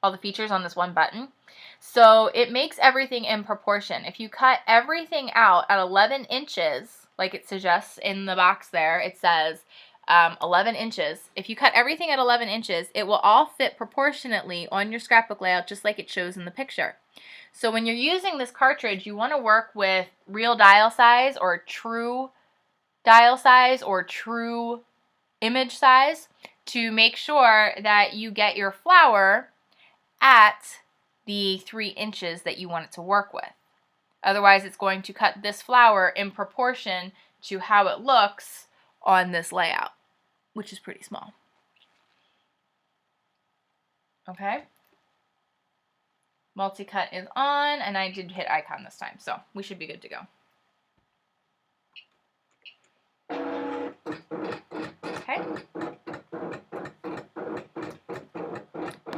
[SPEAKER 1] all the features on this one button. So it makes everything in proportion. If you cut everything out at 11 inches, like it suggests in the box there, it says 11 inches. If you cut everything at 11 inches, it will all fit proportionately on your scrapbook layout, just like it shows in the picture. So when you're using this cartridge, you want to work with real dial size, or true dial size, or true image size, to make sure that you get your flower at the 3 inches that you want it to work with. Otherwise, it's going to cut this flower in proportion to how it looks on this layout, which is pretty small. Okay. Multi-cut is on, and I did hit icon this time, so we should be good to go. Okay.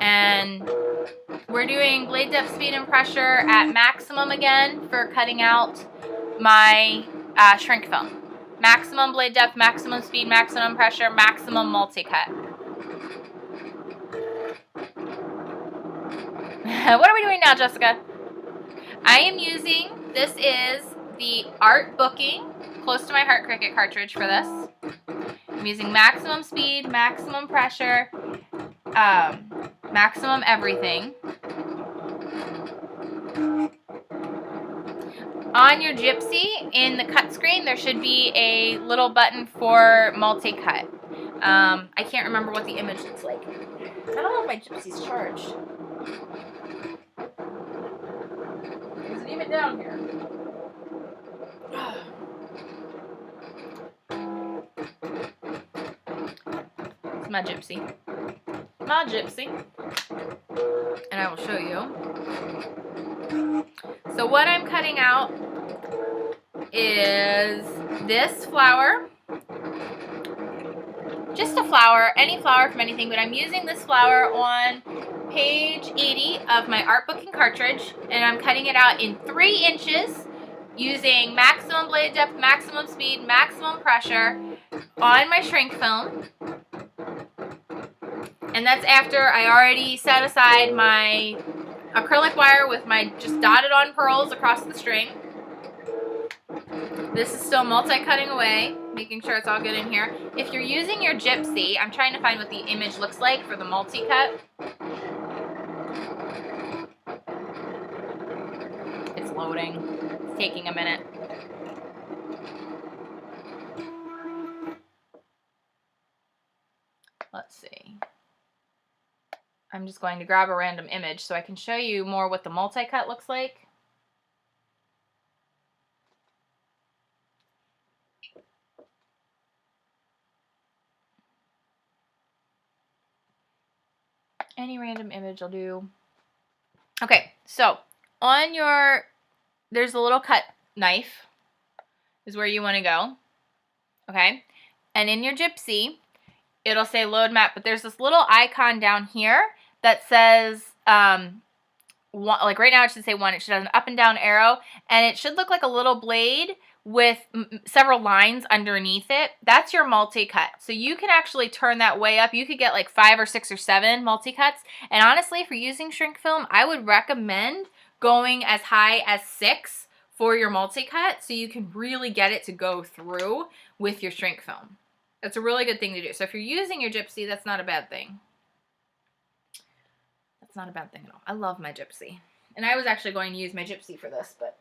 [SPEAKER 1] And we're doing blade depth, speed, and pressure at maximum again for cutting out my shrink film. Maximum blade depth, maximum speed, maximum pressure, maximum multi-cut. What are we doing now, Jessica? I am using, this is the Art Booking Close to My Heart Cricut cartridge for this. I'm using maximum speed, maximum pressure, maximum everything. On your Gypsy, in the cut screen, there should be a little button for multi-cut. I can't remember what the image looks like. I don't know if my Gypsy's charged. Is it even down here? It's my Gypsy. My Gypsy. And I will show you. So what I'm cutting out is this flower. Just a flower, any flower from anything, but I'm using this flower on page 80 of my Art Booking cartridge, and I'm cutting it out in 3 inches using maximum blade depth, maximum speed, maximum pressure on my shrink film. And that's after I already set aside my acrylic wire with my just dotted on pearls across the string. This is still multi-cutting away, making sure it's all good in here. If you're using your Gypsy, I'm trying to find what the image looks like for the multi-cut. It's loading. It's taking a minute. Let's see. I'm just going to grab a random image so I can show you more what the multi-cut looks like. Any random image will do. Okay, so on your, there's a little cut knife is where you want to go. Okay, and in your Gypsy, it'll say load map, but there's this little icon down here that says, one, like right now it should say 1. It should have an up and down arrow, and it should look like a little blade with several lines underneath it. That's your multi-cut. So you can actually turn that way up. You could get like 5 or 6 or 7 multi-cuts. And honestly, for using shrink film, I would recommend going as high as 6 for your multi-cut so you can really get it to go through with your shrink film. That's a really good thing to do. So if you're using your Gypsy, that's not a bad thing. That's not a bad thing at all. I love my Gypsy. And I was actually going to use my Gypsy for this, but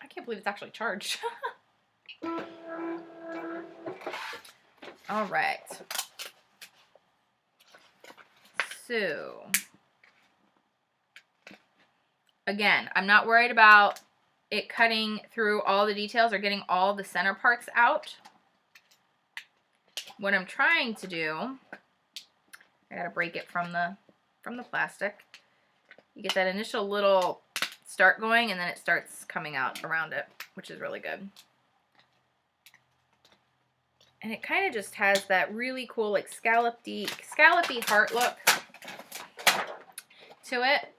[SPEAKER 1] I can't believe it's actually charged. All right. So, again, I'm not worried about it cutting through all the details or getting all the center parts out. What I'm trying to do, I gotta break it from the plastic. You get that initial little start going, and then it starts coming out around it, which is really good. And it kind of just has that really cool, like scallopy heart look to it.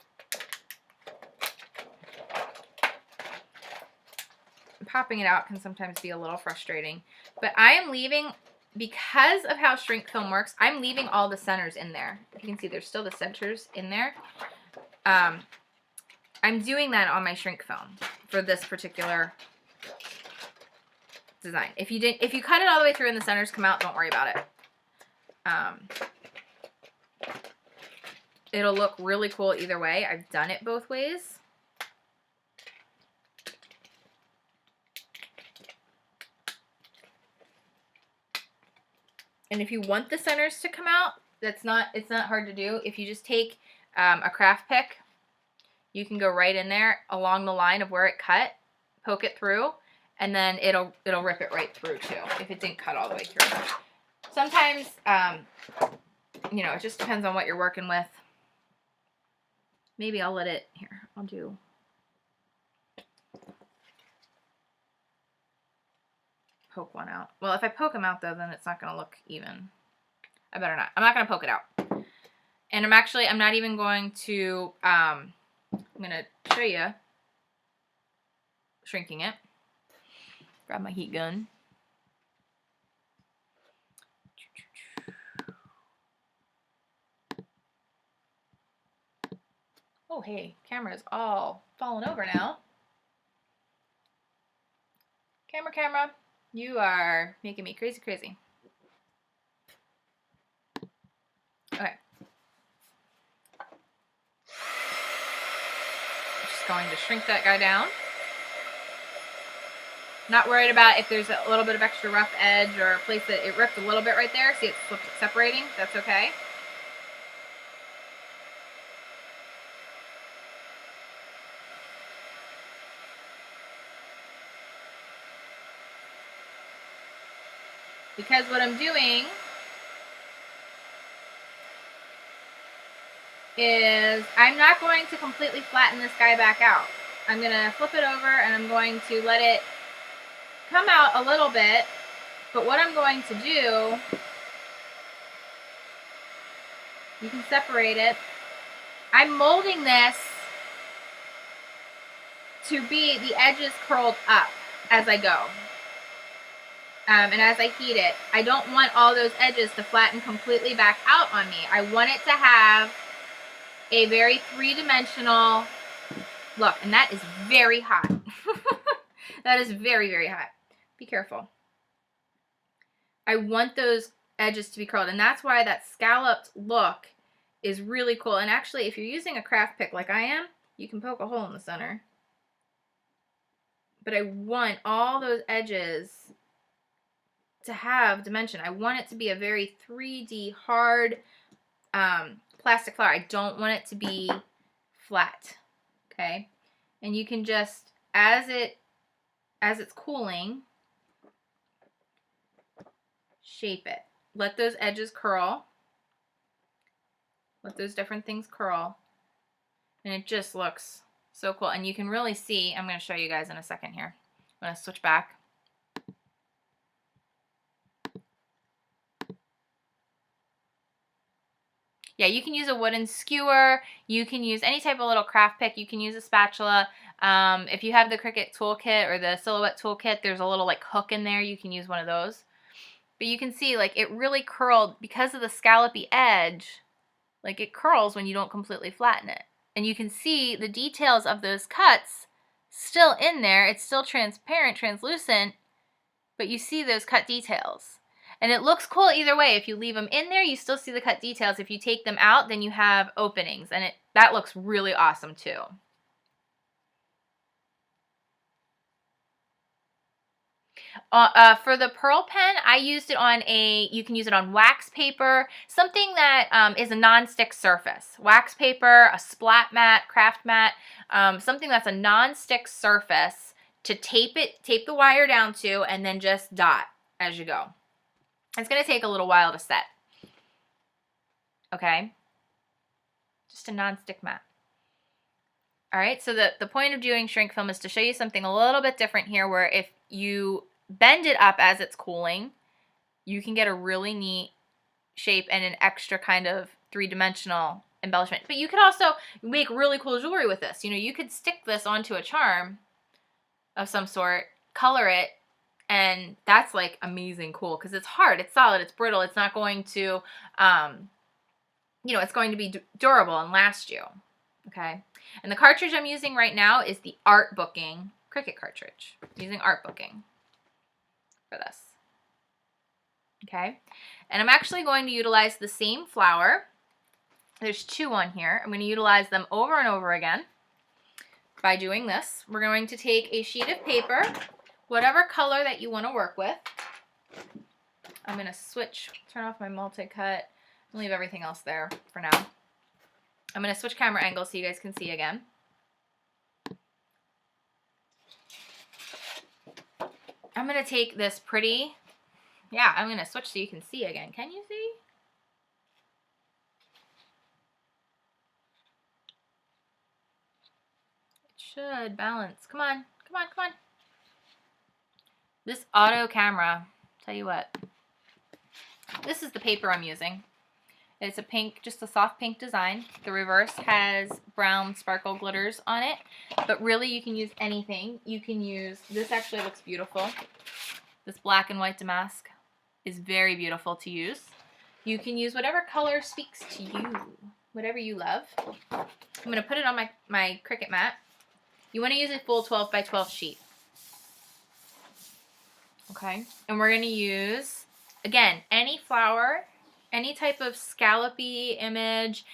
[SPEAKER 1] Popping it out can sometimes be a little frustrating, but I am leaving, because of how shrink film works, I'm leaving all the centers in there. You can see there's still the centers in there. I'm doing that on my shrink film for this particular design. If you cut it all the way through and the centers come out, don't worry about it. It'll look really cool either way. I've done it both ways. And if you want the centers to come out, it's not hard to do. If you just take a craft pick, you can go right in there along the line of where it cut, poke it through, and then it'll rip it right through too, if it didn't cut all the way through. Sometimes, you know, it just depends on what you're working with. Maybe I'll let it, here, I'll do. Poke one out. Well, if I poke them out though, then it's not going to look even. I better not. I'm not going to poke it out. And I'm not even going to, I'm going to show you shrinking it. Grab my heat gun. Oh, hey, camera's all falling over now. Camera. You are making me crazy. Okay. Just going to shrink that guy down. Not worried about if there's a little bit of extra rough edge or a place that it ripped a little bit right there. See, it's separating. That's okay. Because what I'm doing is I'm not going to completely flatten this guy back out. I'm going to flip it over and I'm going to let it come out a little bit. But what I'm going to do, you can separate it. I'm molding this to be the edges curled up as I go. And as I heat it, I don't want all those edges to flatten completely back out on me. I want it to have a very three-dimensional look, and that is very hot. That is very, very hot. Be careful. I want those edges to be curled, and that's why that scalloped look is really cool. And actually, if you're using a craft pick like I am, you can poke a hole in the center. But I want all those edges to have dimension. I want it to be a very 3D hard plastic flower. I don't want it to be flat. Okay, and you can just, as it's cooling, shape it. Let those edges curl. Let those different things curl. And it just looks so cool. And you can really see, I'm going to show you guys in a second here. I'm going to switch back. Yeah, you can use a wooden skewer. You can use any type of little craft pick. You can use a spatula. If you have the Cricut toolkit or the Silhouette toolkit, there's a little like hook in there. You can use one of those. But you can see like it really curled because of the scallopy edge. Like it curls when you don't completely flatten it. And you can see the details of those cuts still in there. It's still transparent, translucent, but you see those cut details. And it looks cool either way. If you leave them in there, you still see the cut details. If you take them out, then you have openings. And that looks really awesome too. For the pearl pen, I used it on you can use it on wax paper, something that is a non-stick surface. Wax paper, a splat mat, craft mat, something that's a non-stick surface to tape the wire down to, and then just dot as you go. It's going to take a little while to set. Okay? Just a non-stick mat. All right, so the point of doing shrink film is to show you something a little bit different here, where if you bend it up as it's cooling, you can get a really neat shape and an extra kind of three-dimensional embellishment. But you could also make really cool jewelry with this. You know, you could stick this onto a charm of some sort, color it, and that's like amazing cool because it's hard, it's solid, it's brittle, it's not going to, you know, it's going to be durable and last you. Okay, and the cartridge I'm using right now is the Art Booking Cricut cartridge. I'm using Art Booking for this. Okay, and I'm actually going to utilize the same flower. There's two on here. I'm going to utilize them over and over again by doing this. We're going to take a sheet of paper, whatever color that you want to work with. I'm going to turn off my multi-cut, and leave everything else there for now. I'm going to switch camera angles so you guys can see again. I'm going to take this pretty, I'm going to switch so you can see again. Can you see? It should balance. Come on, come on, come on. This auto camera, tell you what, this is the paper I'm using. It's a pink, just a soft pink design. The reverse has brown sparkle glitters on it, but really you can use anything. You can use, this actually looks beautiful. This black and white damask is very beautiful to use. You can use whatever color speaks to you, whatever you love. I'm going to put it on my Cricut mat. You want to use a full 12 by 12 sheet. Okay, and we're going to use, again, any flower, any type of scallopy image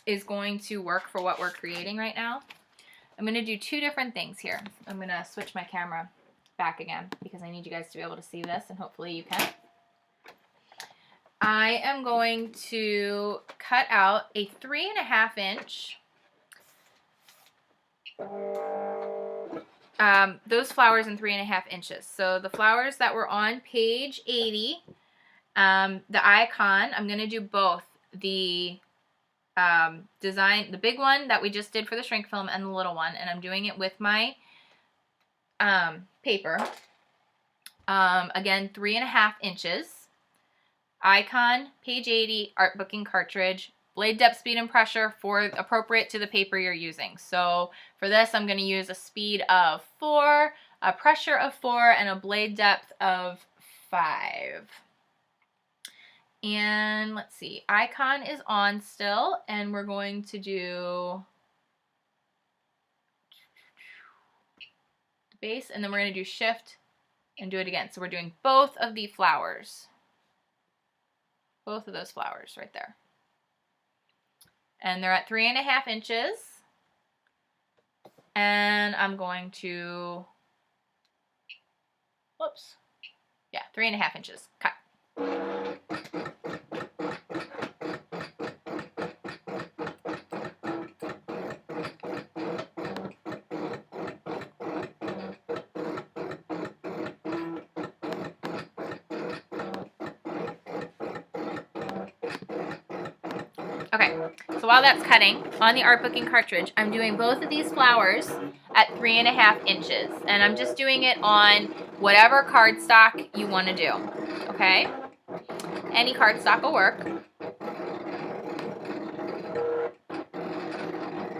[SPEAKER 1] is going to work for what we're creating right now. I'm going to do two different things here. I'm going to switch my camera back again because I need you guys to be able to see this, and hopefully you can. I am going to cut out a 3.5 inch. Those flowers in 3.5 inches. So the flowers that were on page 80, the icon, I'm going to do both the design, the big one that we just did for the shrink film, and the little one, and I'm doing it with my paper. Again, 3.5 inches. Icon, page 80, Art Booking cartridge. Blade depth, speed, and pressure for appropriate to the paper you're using. So for this, I'm going to use a speed of 4, a pressure of 4, and a blade depth of 5. And let's see, icon is on still, and we're going to do base, and then we're going to do shift and do it again. So we're doing both of the flowers. Both of those flowers right there. And they're at 3.5 inches. And I'm going to, whoops. Yeah, 3.5 inches. Cut. Okay, so while that's cutting, on the art booking cartridge, I'm doing both of these flowers at 3.5 inches. And I'm just doing it on whatever cardstock you want to do, okay? Any cardstock will work.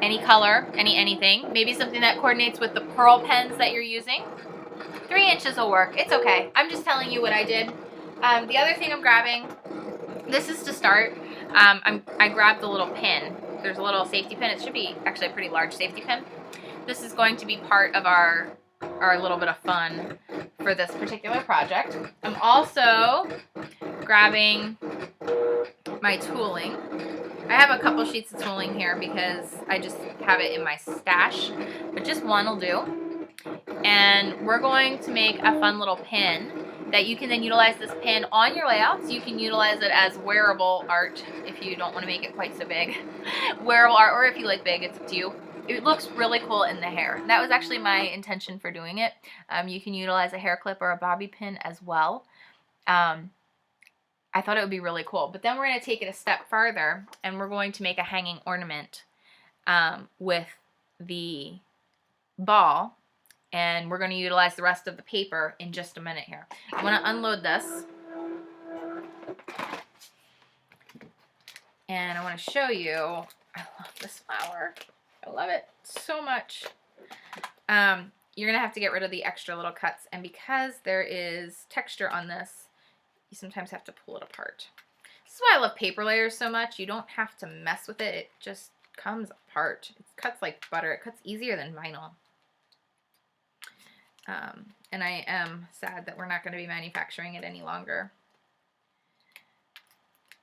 [SPEAKER 1] Any color, anything. Maybe something that coordinates with the pearl pens that you're using. 3 inches will work. It's okay. I'm just telling you what I did. The other thing I'm grabbing, this is to start. I grabbed the little pin. There's a little safety pin. It should be actually a pretty large safety pin. This is going to be part of our little bit of fun for this particular project. I'm also grabbing my tooling. I have a couple sheets of tooling here because I just have it in my stash, but just one will do. And we're going to make a fun little pin that you can then utilize this pin on your layouts. You can utilize it as wearable art if you don't want to make it quite so big. Wearable art, or if you like big, it's up to you. It looks really cool in the hair. That was actually my intention for doing it. You can utilize a hair clip or a bobby pin as well. I thought it would be really cool. But then we're going to take it a step farther, and we're going to make a hanging ornament with the ball. And we're going to utilize the rest of the paper in just a minute here. I'm going to unload this. And I want to show you, I love this flower. I love it so much. You're going to have to get rid of the extra little cuts. And because there is texture on this, you sometimes have to pull it apart. This is why I love paper layers so much. You don't have to mess with it. It just comes apart. It cuts like butter. It cuts easier than vinyl. And I am sad that we're not going to be manufacturing it any longer.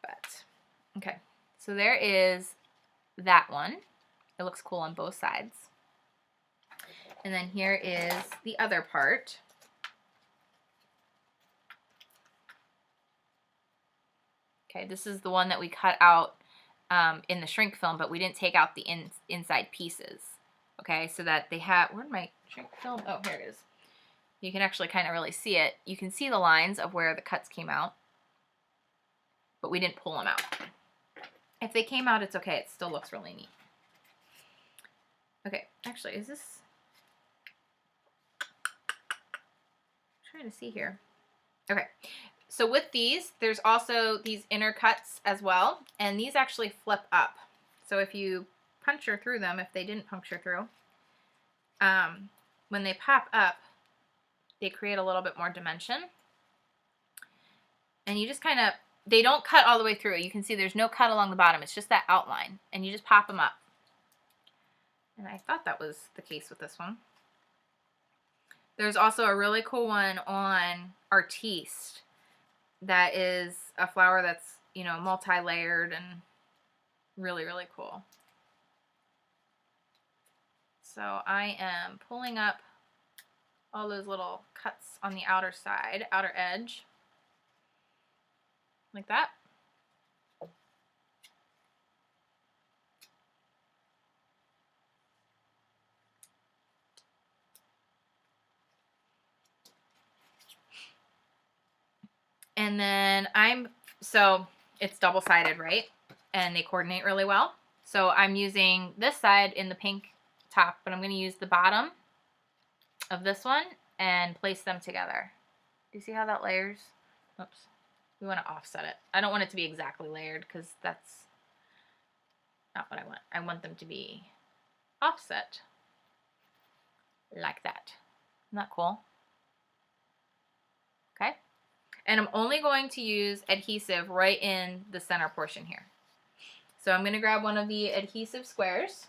[SPEAKER 1] But, okay. So there is that one. It looks cool on both sides. And then here is the other part. Okay, this is the one that we cut out in the shrink film, but we didn't take out the inside pieces. Okay, so that they have, where'd my shrink film? Oh, here it is. You can actually kind of really see it. You can see the lines of where the cuts came out, but we didn't pull them out. If they came out, it's okay. It still looks really neat. Okay, actually, is this? I'm trying to see here. Okay, so with these, there's also these inner cuts as well, and these actually flip up. So if you puncture through them, if they didn't puncture through, when they pop up, they create a little bit more dimension. And you just kind of, they don't cut all the way through. You can see there's no cut along the bottom. It's just that outline. And you just pop them up. And I thought that was the case with this one. There's also a really cool one on Artiste that is a flower that's, you know, multi-layered and really, really cool. So I am pulling up all those little cuts on the outer side, outer edge, like that. And then so it's double-sided, right? And they coordinate really well. So I'm using this side in the pink top, but I'm going to use the bottom of this one and place them together. Do you see how that layers? Oops. We want to offset it. I don't want it to be exactly layered because that's not what I want. I want them to be offset like that. Isn't that cool? Okay. And I'm only going to use adhesive right in the center portion here. So I'm going to grab one of the adhesive squares.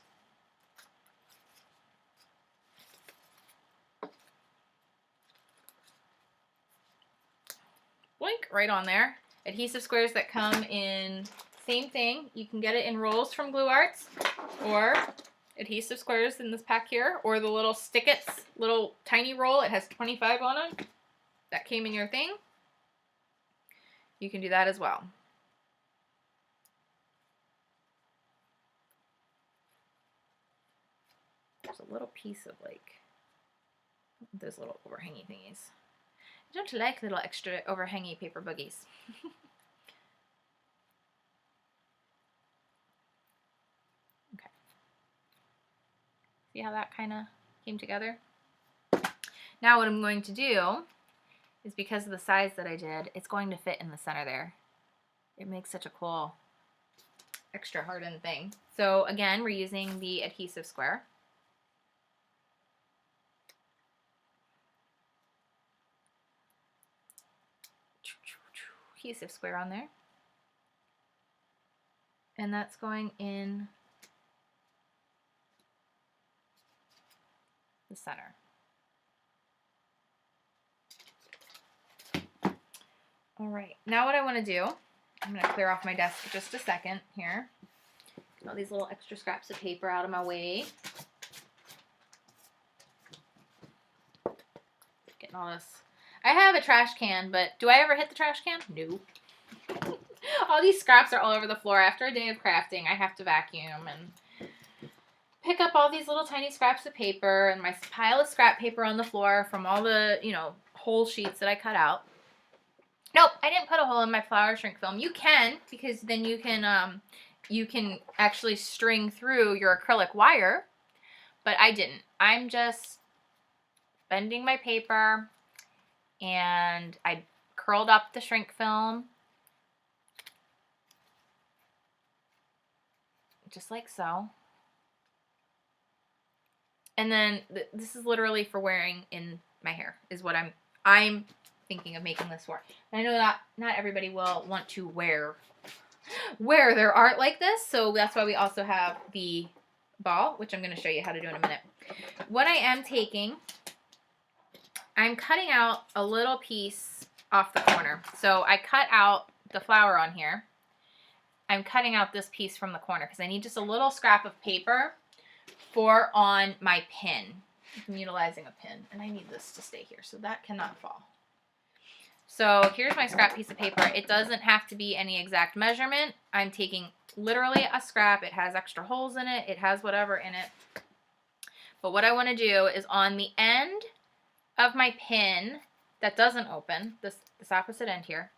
[SPEAKER 1] boink, right on there. Adhesive squares that come in, same thing. You can get it in rolls from Glue Arts, or adhesive squares in this pack here, or the little Stick-Its, little tiny roll. It has 25 on it. That came in your thing. You can do that as well. There's a little piece of like those little overhangy thingies. I don't like little extra overhangy paper boogies. Okay. See how that kind of came together? Now what I'm going to do is, because of the size that I did, it's going to fit in the center there. It makes such a cool extra hardened thing. So again, we're using the adhesive square. Adhesive square on there. And that's going in the center. All right, now what I want to do, I'm going to clear off my desk for just a second here. Get all these little extra scraps of paper out of my way. Getting all this. I have a trash can, but do I ever hit the trash can? No. All these scraps are all over the floor. After a day of crafting, I have to vacuum and pick up all these little tiny scraps of paper and my pile of scrap paper on the floor from all the, you know, whole sheets that I cut out. Nope, I didn't put a hole in my flower shrink film. You can, because then you can actually string through your acrylic wire, but I didn't. I'm just bending my paper, and I curled up the shrink film just like so. And then this is literally for wearing in my hair, is what I'm thinking of making this for. And I know that not everybody will want to wear their art like this, so that's why we also have the ball, which I'm going to show you how to do in a minute. What I am taking, I'm cutting out a little piece off the corner. So I cut out the flower on here. I'm cutting out this piece from the corner because I need just a little scrap of paper for on my pin. I'm utilizing a pin, and I need this to stay here, so that cannot fall. So here's my scrap piece of paper. It doesn't have to be any exact measurement. I'm taking literally a scrap. It has extra holes in it. It has whatever in it. But what I want to do is on the end of my pin that doesn't open, this opposite end here,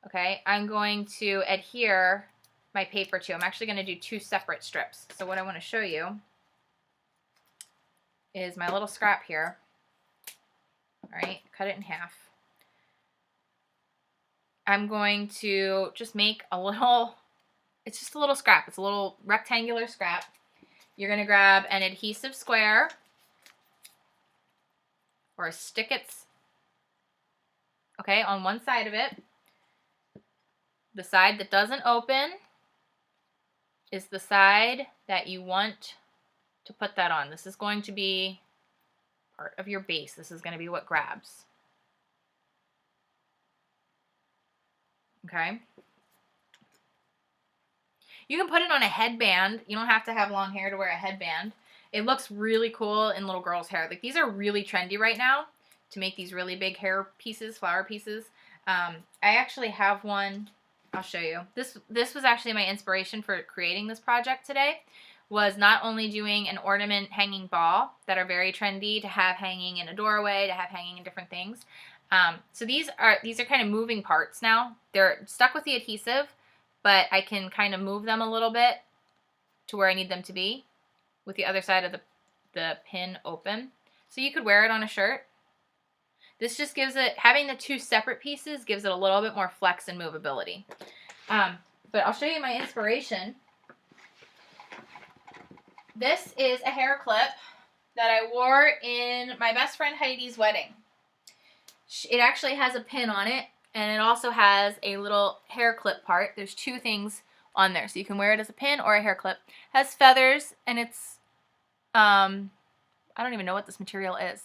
[SPEAKER 1] okay, I'm going to adhere my paper to. I'm actually going to do 2 separate strips. So what I want to show you is my little scrap here. All right, cut it in half. I'm going to just make a little, it's just a little scrap. It's a little rectangular scrap. You're going to grab an adhesive square or a Stick-Its, okay, on one side of it. The side that doesn't open is the side that you want to put that on. This is going to be part of your base. This is going to be what grabs. Okay. You can put it on a headband. You don't have to have long hair to wear a headband. It looks really cool in little girls' hair. Like, these are really trendy right now to make these really big hair pieces, flower pieces. I actually have one. I'll show you. This was actually my inspiration for creating this project today, was not only doing an ornament hanging ball that are very trendy to have hanging in a doorway, to have hanging in different things. So these are kind of moving parts now. They're stuck with the adhesive, but I can kind of move them a little bit to where I need them to be with the other side of the pin open. So you could wear it on a shirt. This just gives it, having the 2 separate pieces gives it a little bit more flex and movability. But I'll show you my inspiration. This is a hair clip that I wore in my best friend Heidi's wedding. It actually has a pin on it, and it also has a little hair clip part. There's 2 things on there, so you can wear it as a pin or a hair clip. It has feathers, and it's, I don't even know what this material is.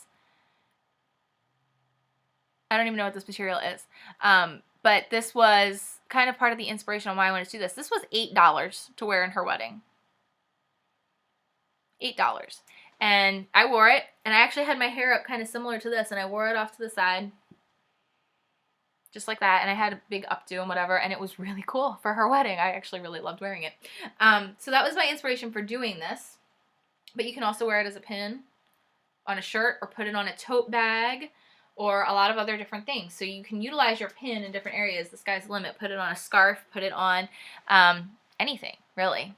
[SPEAKER 1] I don't even know what this material is. But this was kind of part of the inspiration on why I wanted to do this. This was $8 to wear in her wedding. $8. And I wore it, and I actually had my hair up kind of similar to this, and I wore it off to the side. Just like that, and I had a big updo and whatever, and it was really cool for her wedding. I actually really loved wearing it. So that was my inspiration for doing this. But you can also wear it as a pin on a shirt or put it on a tote bag or a lot of other different things. So you can utilize your pin in different areas. The sky's the limit. Put it on a scarf, put it on anything, really.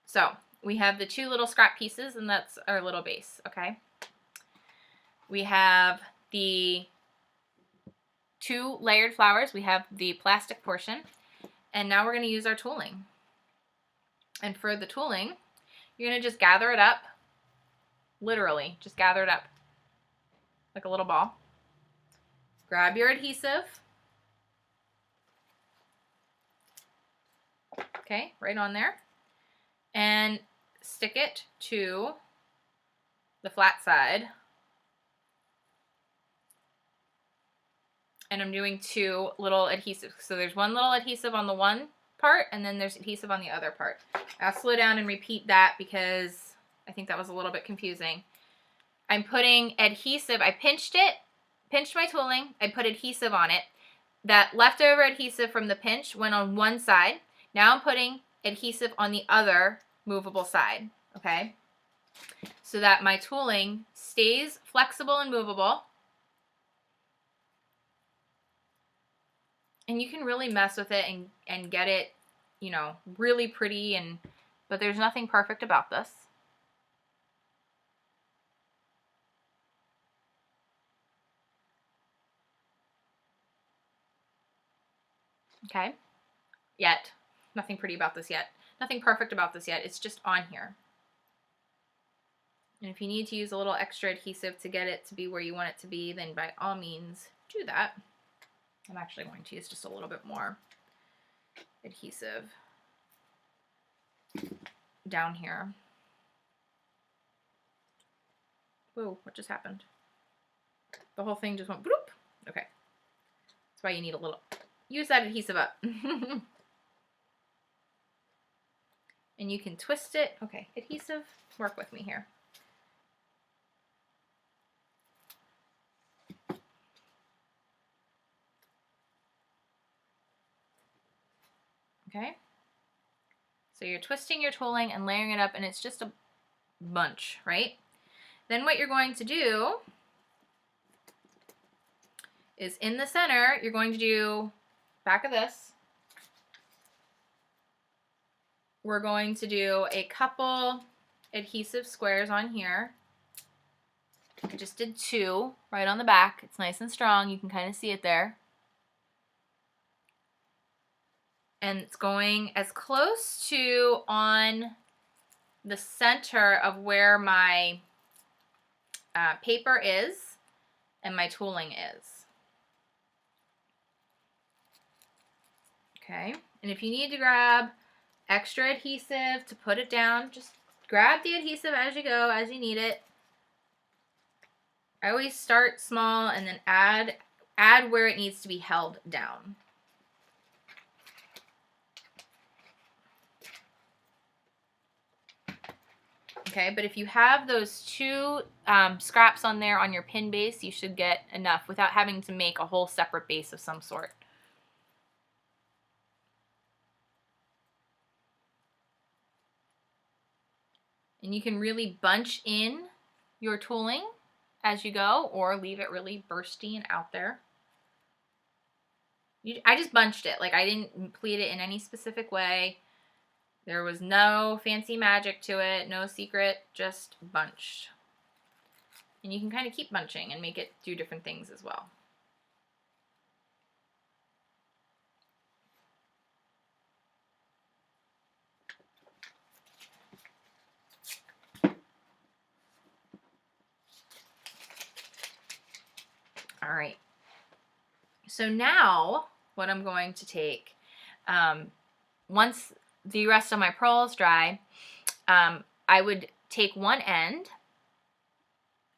[SPEAKER 1] So we have the 2 little scrap pieces, and that's our little base, okay? We have the 2 layered flowers. We have the plastic portion. And now we're going to use our tooling. And for the tooling, you're going to just gather it up. Literally, just gather it up like a little ball. Grab your adhesive. Okay, right on there. And stick it to the flat side. And I'm doing 2 little adhesives. So there's 1 little adhesive on the one part, and then there's adhesive on the other part. I'll slow down and repeat that because I think that was a little bit confusing. I'm putting adhesive, I pinched my tooling, I put adhesive on it. That leftover adhesive from the pinch went on one side. Now I'm putting adhesive on the other movable side, okay? So that my tooling stays flexible and movable. And you can really mess with it and get it, you know, really pretty, but there's nothing perfect about this. Okay? Yet. Nothing pretty about this yet. Nothing perfect about this yet. It's just on here. And if you need to use a little extra adhesive to get it to be where you want it to be, then by all means do that. I'm actually going to use just a little bit more adhesive down here. Whoa, what just happened? The whole thing just went bloop. Okay. That's why you need a little, use that adhesive up. And you can twist it. Okay, adhesive, work with me here. Okay, so you're twisting your tooling and layering it up, and it's just a bunch, right? Then what you're going to do is in the center, you're going to do back of this. We're going to do a couple adhesive squares on here. I just did 2 right on the back. It's nice and strong. You can kind of see it there. And it's going as close to on the center of where my paper is and my tooling is. Okay, and if you need to grab extra adhesive to put it down, just grab the adhesive as you go, as you need it. I always start small and then add where it needs to be held down. Okay, but if you have those 2 scraps on there on your pin base, you should get enough without having to make a whole separate base of some sort. And you can really bunch in your tooling as you go, or leave it really bursty and out there. I just bunched it. Like, I didn't pleat it in any specific way. There was no fancy magic to it, no secret, just bunched. And you can kind of keep bunching and make it do different things as well. All right. So now what I'm going to take, once the rest of my pearls dry, I would take one end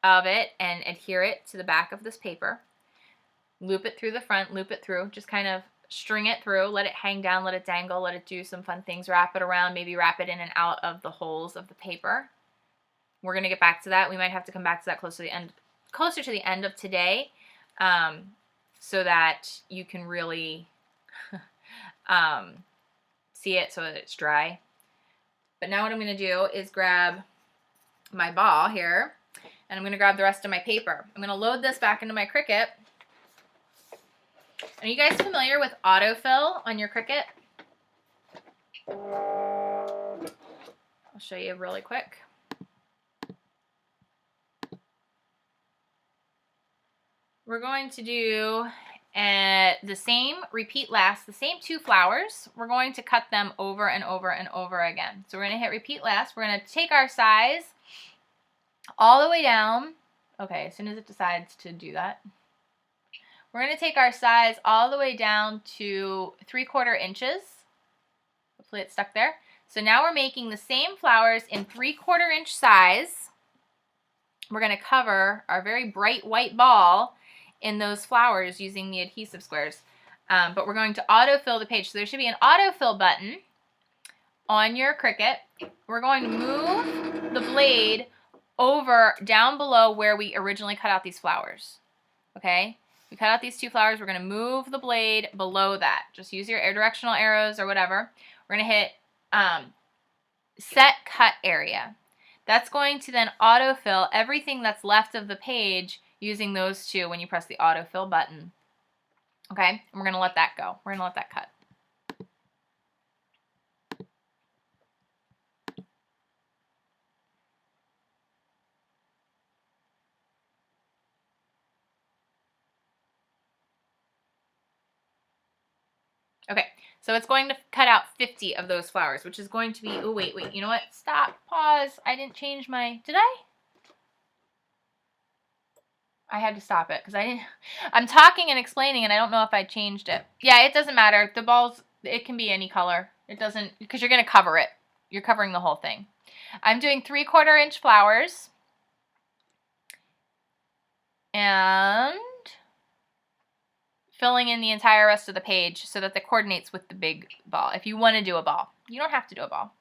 [SPEAKER 1] of it and adhere it to the back of this paper. Loop it through the front, loop it through, just kind of string it through, let it hang down, let it dangle, let it do some fun things, wrap it around, maybe wrap it in and out of the holes of the paper. We're going to get back to that. We might have to come back to that closer to the end of today, so that you can really see it so that it's dry. But now what I'm going to do is grab my ball here, and I'm going to grab the rest of my paper. I'm going to load this back into my Cricut. Are you guys familiar with autofill on your Cricut? I'll show you really quick. We're going to do the same, repeat last, the same 2 flowers. We're going to cut them over and over and over again. So we're going to hit repeat last. We're going to take our size all the way down. Okay, as soon as it decides to do that. We're going to take our size all the way down to 3/4 inches. Hopefully it's stuck there. So now we're making the same flowers in 3/4 inch size. We're going to cover our very bright white ball in those flowers using the adhesive squares. But we're going to autofill the page. So there should be an autofill button on your Cricut. We're going to move the blade over down below where we originally cut out these flowers. Okay? We cut out these 2 flowers. We're going to move the blade below that. Just use your directional arrows or whatever. We're going to hit set cut area. That's going to then autofill everything that's left of the page using those 2 when you press the autofill button. Okay? And we're going to let that go. We're going to let that cut. Okay, so it's going to cut out 50 of those flowers, which is going to be, oh, wait, you know what? Stop, pause. I didn't change my, did I? I had to stop it because I'm talking and explaining and I don't know if I changed it. Yeah, it doesn't matter. The balls, it can be any color. It doesn't, because you're going to cover it. You're covering the whole thing. I'm doing 3/4 inch flowers. And filling in the entire rest of the page so that it coordinates with the big ball. If you want to do a ball, you don't have to do a ball.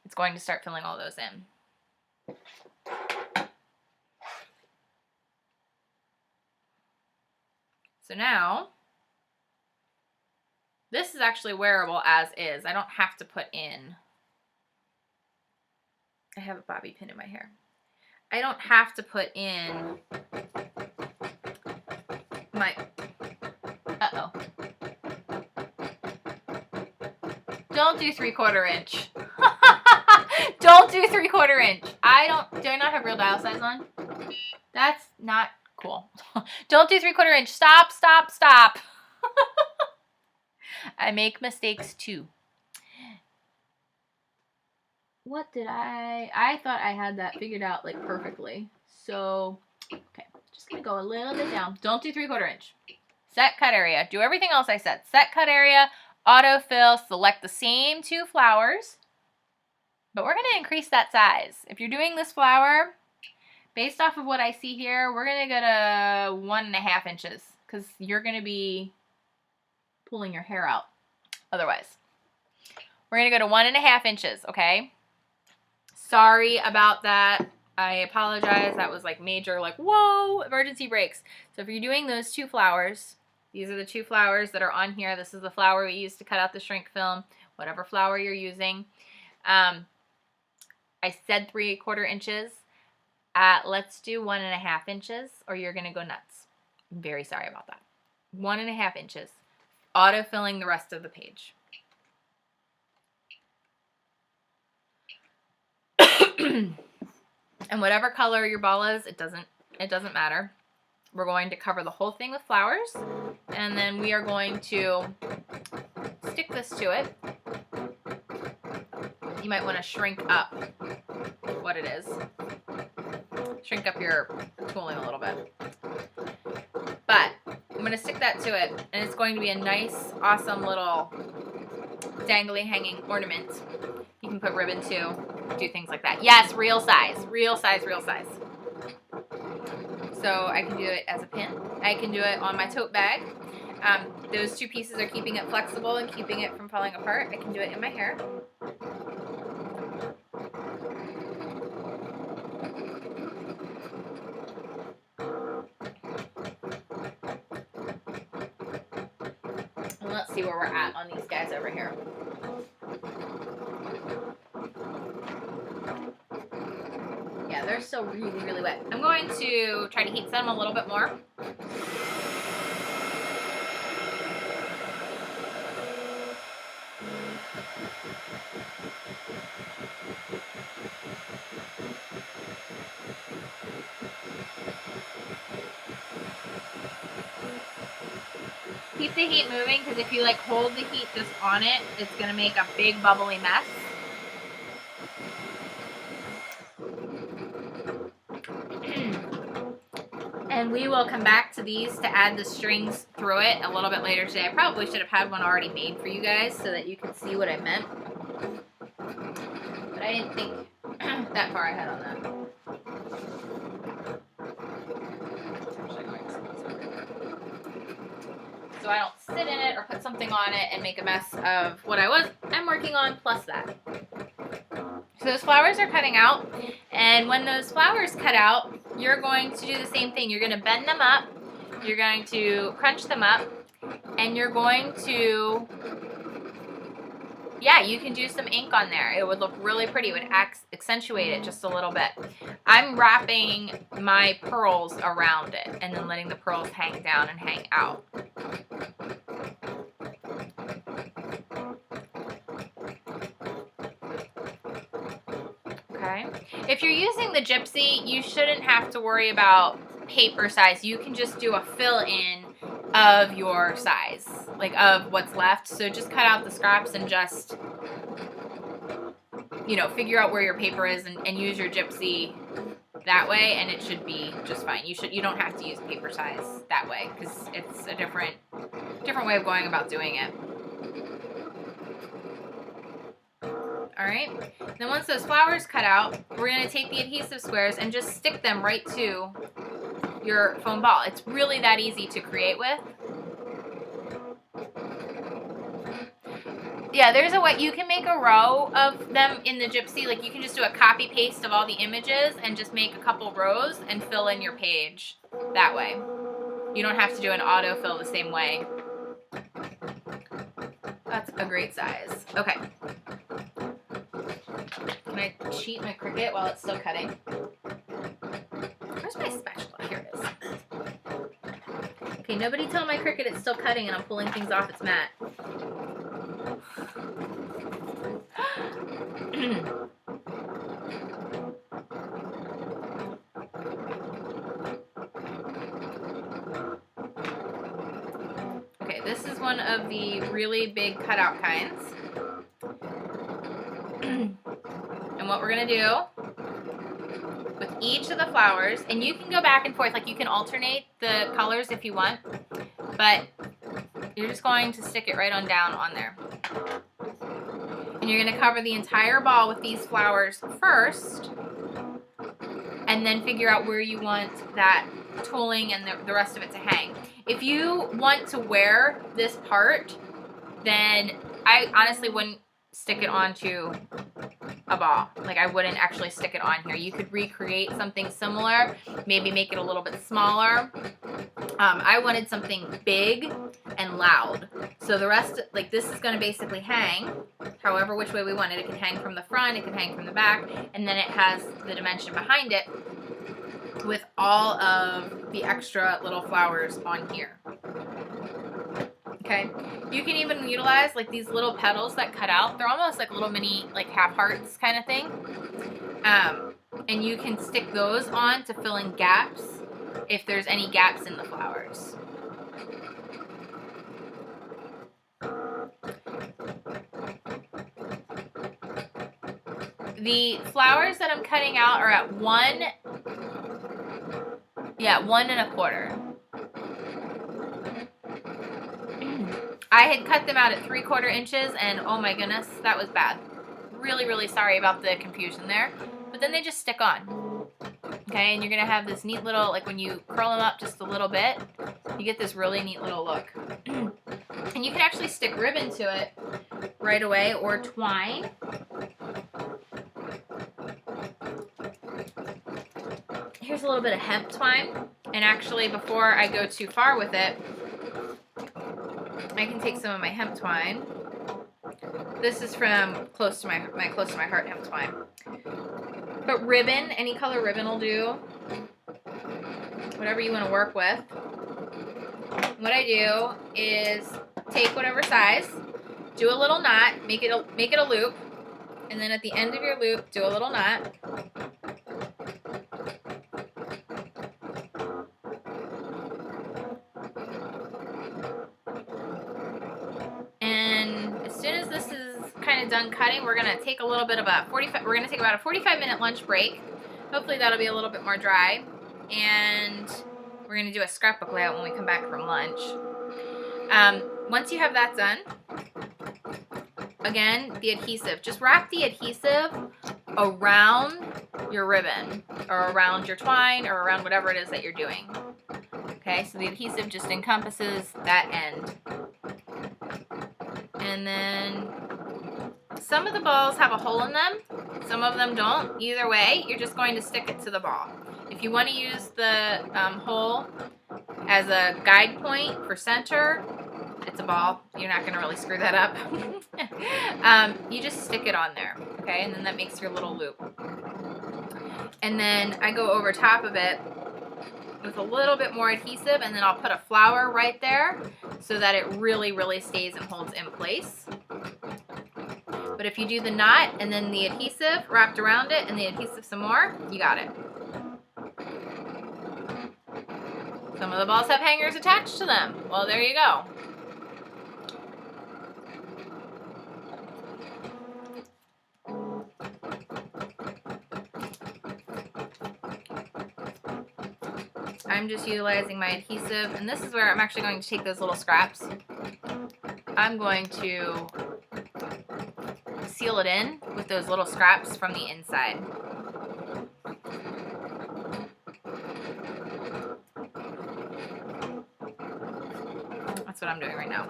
[SPEAKER 1] It's going to start filling all those in. So now, this is actually wearable as is. I don't have to put in, I have a bobby pin in my hair. I don't have to put in my, uh-oh. Don't do 3/4 inch. Don't do 3/4 inch. Do I not have real dial size on? That's not cool. Don't do 3/4 inch. Stop, stop, stop. I make mistakes too. What did I thought I had that figured out like perfectly. So, okay, just gonna go a little bit down. Don't do 3/4 inch. Set cut area. Do everything else I said. Set cut area, autofill, select the same 2 flowers, but we're gonna increase that size. If you're doing this flower, based off of what I see here, we're gonna go to 1.5 inches because you're gonna be pulling your hair out otherwise. We're gonna go to 1.5 inches, okay? Sorry about that. I apologize. That was like major, like, whoa, emergency brakes. So if you're doing those 2 flowers, these are the 2 flowers that are on here. This is the flower we used to cut out the shrink film, whatever flower you're using. I said 3/4 inches. Let's do 1.5 inches or you're going to go nuts. I'm very sorry about that. 1.5 inches. Autofilling the rest of the page. And whatever color your ball is, it doesn't matter. We're going to cover the whole thing with flowers, and then we are going to stick this to it. You might want to shrink up what it is. Shrink up your tooling a little bit. But I'm going to stick that to it, and it's going to be a nice, awesome little dangly hanging ornament. You can put ribbon too. do things like that. Yes, real size, real size, real size. So I can do it as a pin. I can do it on my tote bag. Those two pieces are keeping it flexible and keeping it from falling apart. I can do it in my hair. And let's see where we're at on these guys over here. Yeah, they're still really, really wet. I'm going to try to heat them a little bit more. Keep the heat moving, because if you like hold the heat just on it, it's going to make a big bubbly mess. And we will come back to these to add the strings through it a little bit later today. I probably should have had one already made for you guys so that you could see what I meant. But I didn't think that far ahead on that. So I don't sit in it or put something on it and make a mess of what I'm working on plus that. So those flowers are cutting out, and when those flowers cut out, you're going to do the same thing. You're going to bend them up, you're going to crunch them up, and you're going to, yeah, you can do some ink on there. It would look really pretty. It would accentuate it just a little bit. I'm wrapping my pearls around it and then letting the pearls hang down and hang out. Okay. If you're using the Gypsy, you shouldn't have to worry about paper size. You can just do a fill-in of your size, like of what's left. So just cut out the scraps and just, you know, figure out where your paper is and use your Gypsy that way, and it should be just fine. You don't have to use paper size that way, because it's a different way of going about doing it. Alright, then once those flowers cut out, we're going to take the adhesive squares and just stick them right to your foam ball. It's really that easy to create with. Yeah, there's a way you can make a row of them in the Gypsy. Like, you can just do a copy paste of all the images and just make a couple rows and fill in your page that way. You don't have to do an autofill the same way. That's a great size. Okay. Can I cheat my Cricut while it's still cutting? Where's my spatula? Here it is. Okay, nobody tell my Cricut it's still cutting and I'm pulling things off its mat. Okay, this is one of the really big cutout kinds. And what we're going to do with each of the flowers, and you can go back and forth, like you can alternate the colors if you want, but you're just going to stick it right on down on there. And you're going to cover the entire ball with these flowers first, and then figure out where you want that tooling and the rest of it to hang. If you want to wear this part, then I honestly wouldn't stick it onto a ball. Like, I wouldn't actually stick it on here. You could recreate something similar, maybe make it a little bit smaller. I wanted something big and loud. So the rest, like, this is going to basically hang however which way we want it. It can hang from the front, it can hang from the back, and then it has the dimension behind it with all of the extra little flowers on here. Okay, you can even utilize like these little petals that cut out. They're almost like little mini like half hearts kind of thing. And you can stick those on to fill in gaps if there's any gaps in the flowers. The flowers that I'm cutting out are at 1 1¼ I had cut them out at 3/4 inches, and oh my goodness, that was bad. really, really sorry about the confusion there. But then they just stick on. Okay, and you're gonna have this neat little, like when you curl them up just a little bit, you get this really neat little look. And you can actually stick ribbon to it right away, or twine. Here's a little bit of hemp twine. And actually, before I go too far with it, I can take some of my hemp twine. This is from close to my heart hemp twine. But ribbon, any color ribbon will do. Whatever you want to work with. What I do is take whatever size, do a little knot, make it a loop, and then at the end of your loop, do a little knot. And as soon as this is kind of done cutting, we're gonna take a little bit of we're gonna take about a 45-minute lunch break. Hopefully that'll be a little bit more dry, and we're gonna do a scrapbook layout when we come back from lunch. Once you have that done, again, the adhesive. Just wrap the adhesive around your ribbon, or around your twine, or around whatever it is that you're doing. Okay, so the adhesive just encompasses that end. And then some of the balls have a hole in them, some of them don't. Either way, you're just going to stick it to the ball. If you want to use the hole as a guide point for center, it's a ball. You're not going to really screw that up. You just stick it on there, okay? And then that makes your little loop. And then I go over top of it with a little bit more adhesive, and then I'll put a flower right there so that it really, really stays and holds in place. But if you do the knot and then the adhesive wrapped around it and the adhesive some more, you got it. Some of the balls have hangers attached to them. Well, there you go. I'm just utilizing my adhesive, and this is where I'm actually going to take those little scraps. I'm going to seal it in with those little scraps from the inside. That's what I'm doing right now.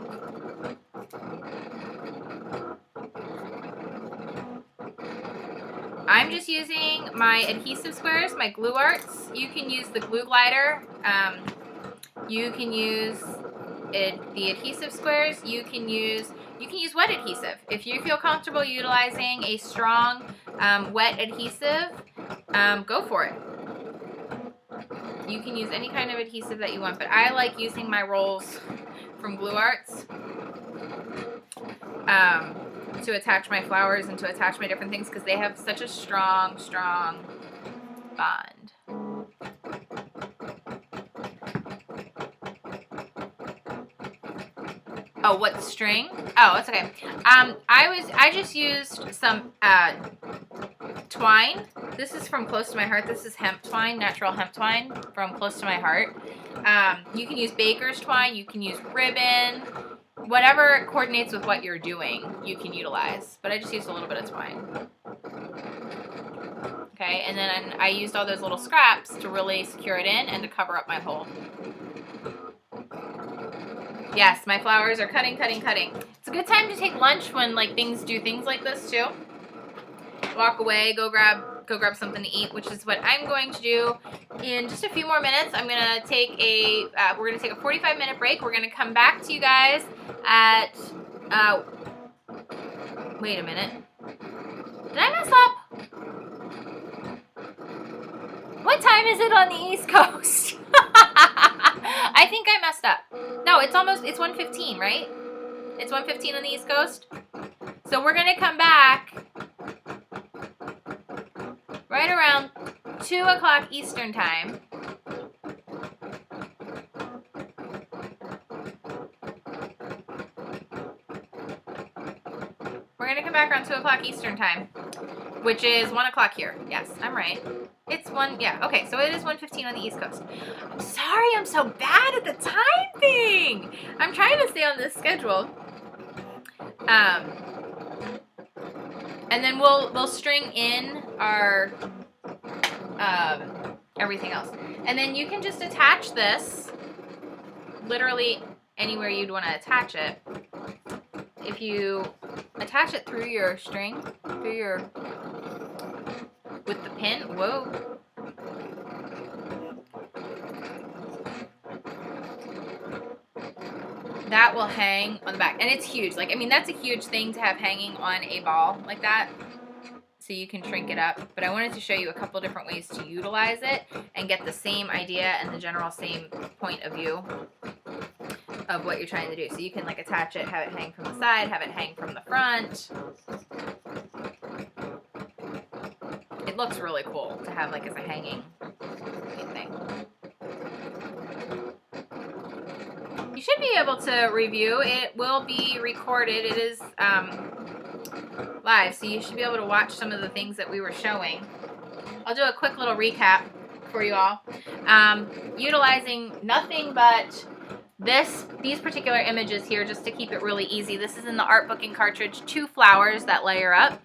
[SPEAKER 1] I'm just using my adhesive squares, my glue arts. You can use the glue glider. You can use the adhesive squares. You can use wet adhesive. If you feel comfortable utilizing a strong wet adhesive, go for it. You can use any kind of adhesive that you want, but I like using my rolls from Glue Arts to attach my flowers and to attach my different things, because they have such a strong bond. Oh, what string? Oh, it's okay. I just used some twine. This is from Close to My Heart. This is hemp twine, natural hemp twine from Close to My Heart. You can use baker's twine. You can use ribbon. Whatever coordinates with what you're doing, you can utilize. But I just used a little bit of twine. Okay, and then I used all those little scraps to really secure it in and to cover up my hole. Yes, my flowers are cutting. It's a good time to take lunch when things like this too. Walk away, go grab something to eat, which is what I'm going to do in just a few more minutes. I'm gonna take we're gonna take a 45-minute break. We're gonna come back to you guys at wait a minute. Did I mess up? What time is it on the East Coast? I think I messed up. No, it's 1:15, right? It's 1:15 on the East Coast. So we're gonna come back right around 2 o'clock Eastern time. We're gonna come back around 2 o'clock Eastern time, which is 1 o'clock here. Yes, I'm right. It's 1, yeah, okay, so it is 1:15 on the East Coast. I'm sorry, I'm so bad at the time thing. I'm trying to stay on this schedule. And then we'll string in our everything else. And then you can just attach this literally anywhere you'd want to attach it. If you attach it through your string, with the pin, whoa. That will hang on the back. And it's huge. Like, I mean, that's a huge thing to have hanging on a ball like that. So you can shrink it up. But I wanted to show you a couple different ways to utilize it and get the same idea and the general same point of view of what you're trying to do. So you can like attach it, have it hang from the side, have it hang from the front. It looks really cool to have like as a hanging thing. You should be able to review. It will be recorded. It is live, so you should be able to watch some of the things that we were showing. I'll do a quick little recap for you all. Utilizing nothing but these particular images here just to keep it really easy. This is in the art booking cartridge, 2 flowers that layer up.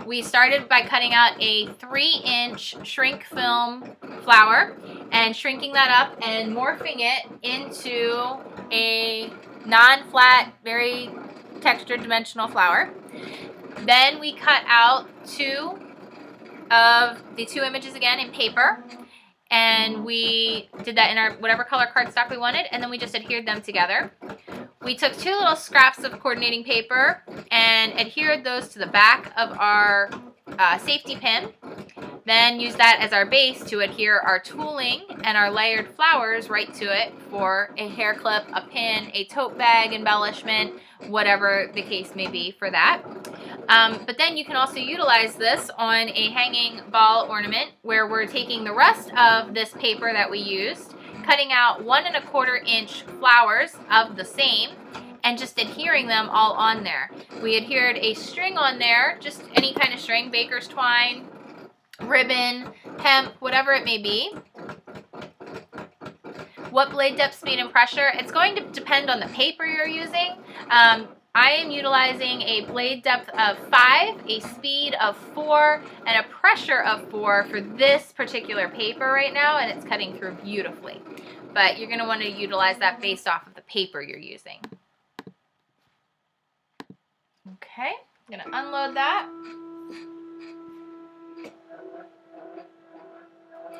[SPEAKER 1] We started by cutting out a 3-inch shrink film flower and shrinking that up and morphing it into a non-flat, very textured dimensional flower. Then we cut out 2 of the 2 images again in paper, and we did that in our whatever color cardstock we wanted, and then we just adhered them together. We took 2 little scraps of coordinating paper and adhered those to the back of our safety pin. Then used that as our base to adhere our tooling and our layered flowers right to it for a hair clip, a pin, a tote bag embellishment, whatever the case may be for that. But then you can also utilize this on a hanging ball ornament where we're taking the rest of this paper that we used, cutting out 1 1/4 inch flowers of the same, and just adhering them all on there. We adhered a string on there, just any kind of string, baker's twine, ribbon, hemp, whatever it may be. What blade depth, speed, and pressure? It's going to depend on the paper you're using. I am utilizing a blade depth of 5, a speed of 4, and a pressure of 4 for this particular paper right now, and it's cutting through beautifully. But you're going to want to utilize that based off of the paper you're using. Okay, I'm going to unload that.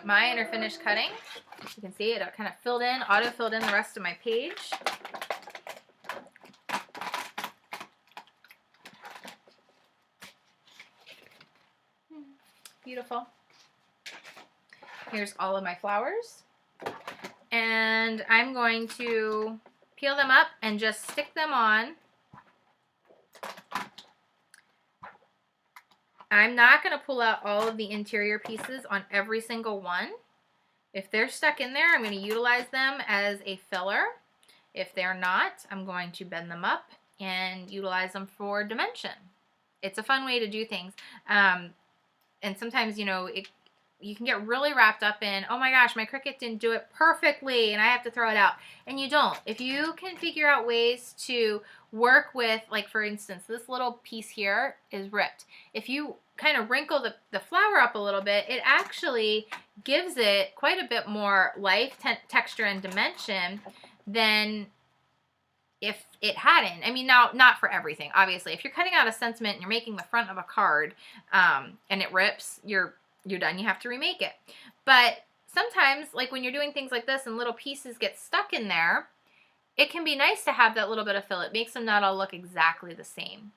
[SPEAKER 1] Mine are finished cutting. As you can see, it kind of filled in, auto-filled in the rest of my page. Beautiful. Here's all of my flowers. And I'm going to peel them up and just stick them on. I'm not going to pull out all of the interior pieces on every single one. If they're stuck in there, I'm going to utilize them as a filler. If they're not, I'm going to bend them up and utilize them for dimension. It's a fun way to do things. And sometimes, you know, you can get really wrapped up in, oh my gosh, my Cricut didn't do it perfectly and I have to throw it out. And you don't. If you can figure out ways to work with, like for instance, this little piece here is ripped. If you kind of wrinkle the flower up a little bit, it actually gives it quite a bit more life, texture, and dimension than if it hadn't. I mean, now, not for everything, obviously. If you're cutting out a sentiment and you're making the front of a card and it rips, you're done. You have to remake it. But sometimes, like when you're doing things like this and little pieces get stuck in there, it can be nice to have that little bit of fill. It makes them not all look exactly the same.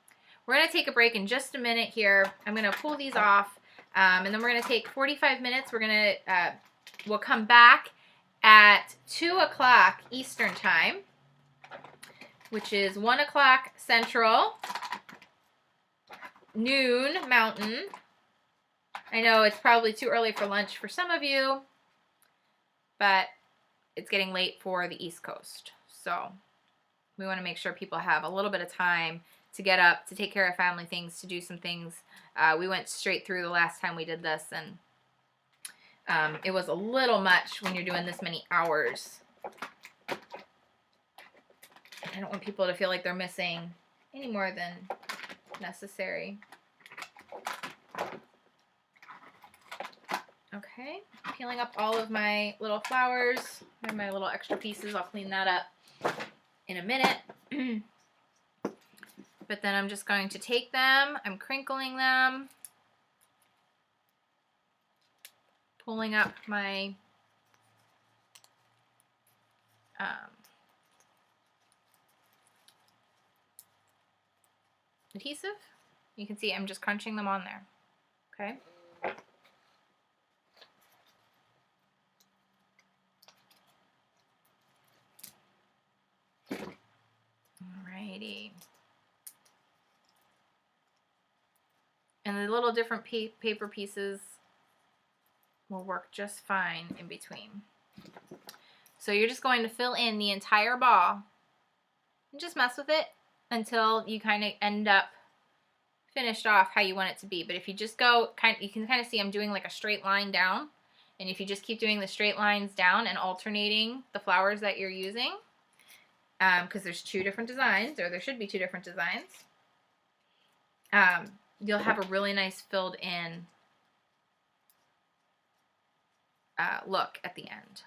[SPEAKER 1] We're going to take a break in just a minute here. I'm going to pull these off, and then we're going to take 45 minutes. We'll come back at 2 o'clock Eastern Time, which is 1 o'clock Central, noon Mountain. I know it's probably too early for lunch for some of you, but it's getting late for the East Coast. So we want to make sure people have a little bit of time to get up, to take care of family things, to do some things. We went straight through the last time we did this, and it was a little much when you're doing this many hours. I don't want people to feel like they're missing any more than necessary. Okay, peeling up all of my little flowers and my little extra pieces. I'll clean that up in a minute. But then I'm just going to take them, I'm crinkling them, pulling up my adhesive. You can see I'm just crunching them on there. Okay. Alrighty. And the little different paper pieces will work just fine in between. So you're just going to fill in the entire ball and just mess with it until you kind of end up finished off how you want it to be. But if you just go, you can kind of see I'm doing like a straight line down. And if you just keep doing the straight lines down and alternating the flowers that you're using, because there's two different designs, or there should be two different designs, you'll have a really nice filled in look at the end.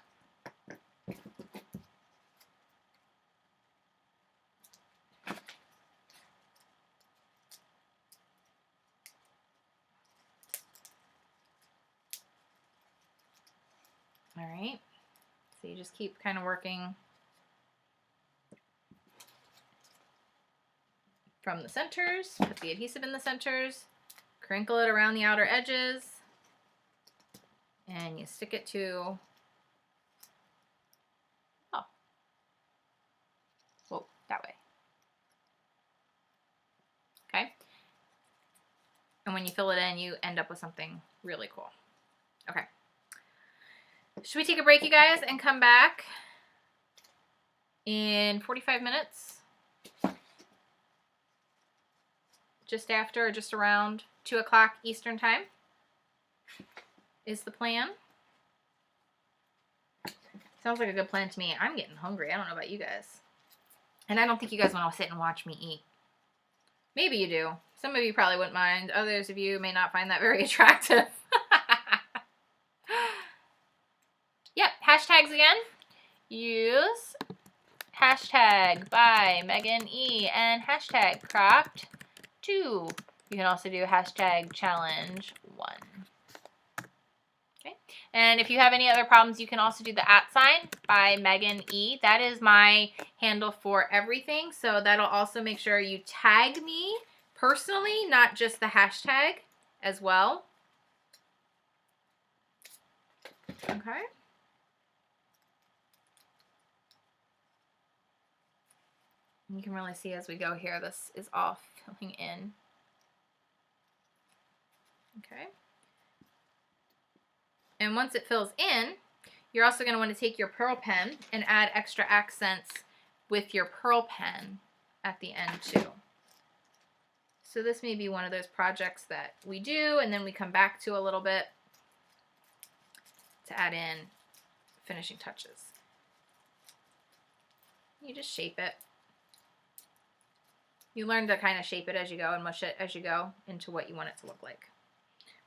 [SPEAKER 1] All right, so you just keep kind of working from the centers, put the adhesive in the centers, crinkle it around the outer edges, and you stick it to, that way. Okay. And when you fill it in, you end up with something really cool. Okay. Should we take a break, you guys, and come back in 45 minutes? Just after or just around 2 o'clock Eastern time is the plan. Sounds like a good plan to me. I'm getting hungry. I don't know about you guys. And I don't think you guys want to sit and watch me eat. Maybe you do. Some of you probably wouldn't mind. Others of you may not find that very attractive. Yep, hashtags again. Use hashtag by Megan E and hashtag cropped 2. You can also do hashtag challenge 1. Okay. And if you have any other problems, you can also do the @ by Megan E. That is my handle for everything. So that'll also make sure you tag me personally, not just the hashtag as well. Okay. You can really see as we go here, this is all filling in. Okay. And once it fills in, you're also going to want to take your pearl pen and add extra accents with your pearl pen at the end too. So this may be one of those projects that we do and then we come back to a little bit to add in finishing touches. You just shape it. You learn to kind of shape it as you go and mush it as you go into what you want it to look like.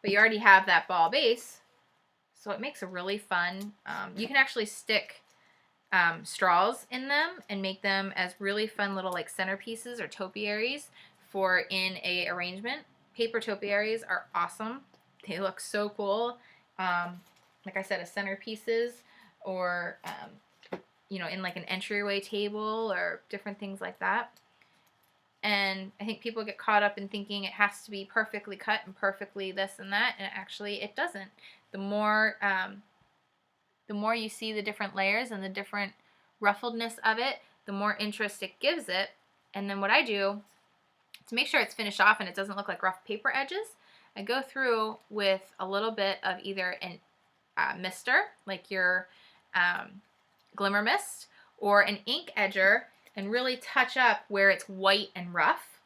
[SPEAKER 1] But you already have that ball base, so it makes a really fun, you can actually stick straws in them and make them as really fun little like centerpieces or topiaries for in a arrangement. Paper topiaries are awesome. They look so cool. Like I said, as centerpieces or, you know, in like an entryway table or different things like that. And I think people get caught up in thinking it has to be perfectly cut and perfectly this and that, and actually it doesn't. The more you see the different layers and the different ruffledness of it, the more interest it gives it. And then what I do to make sure it's finished off and it doesn't look like rough paper edges, I go through with a little bit of either an mister, like your glimmer mist, or an ink edger, and really touch up where it's white and rough,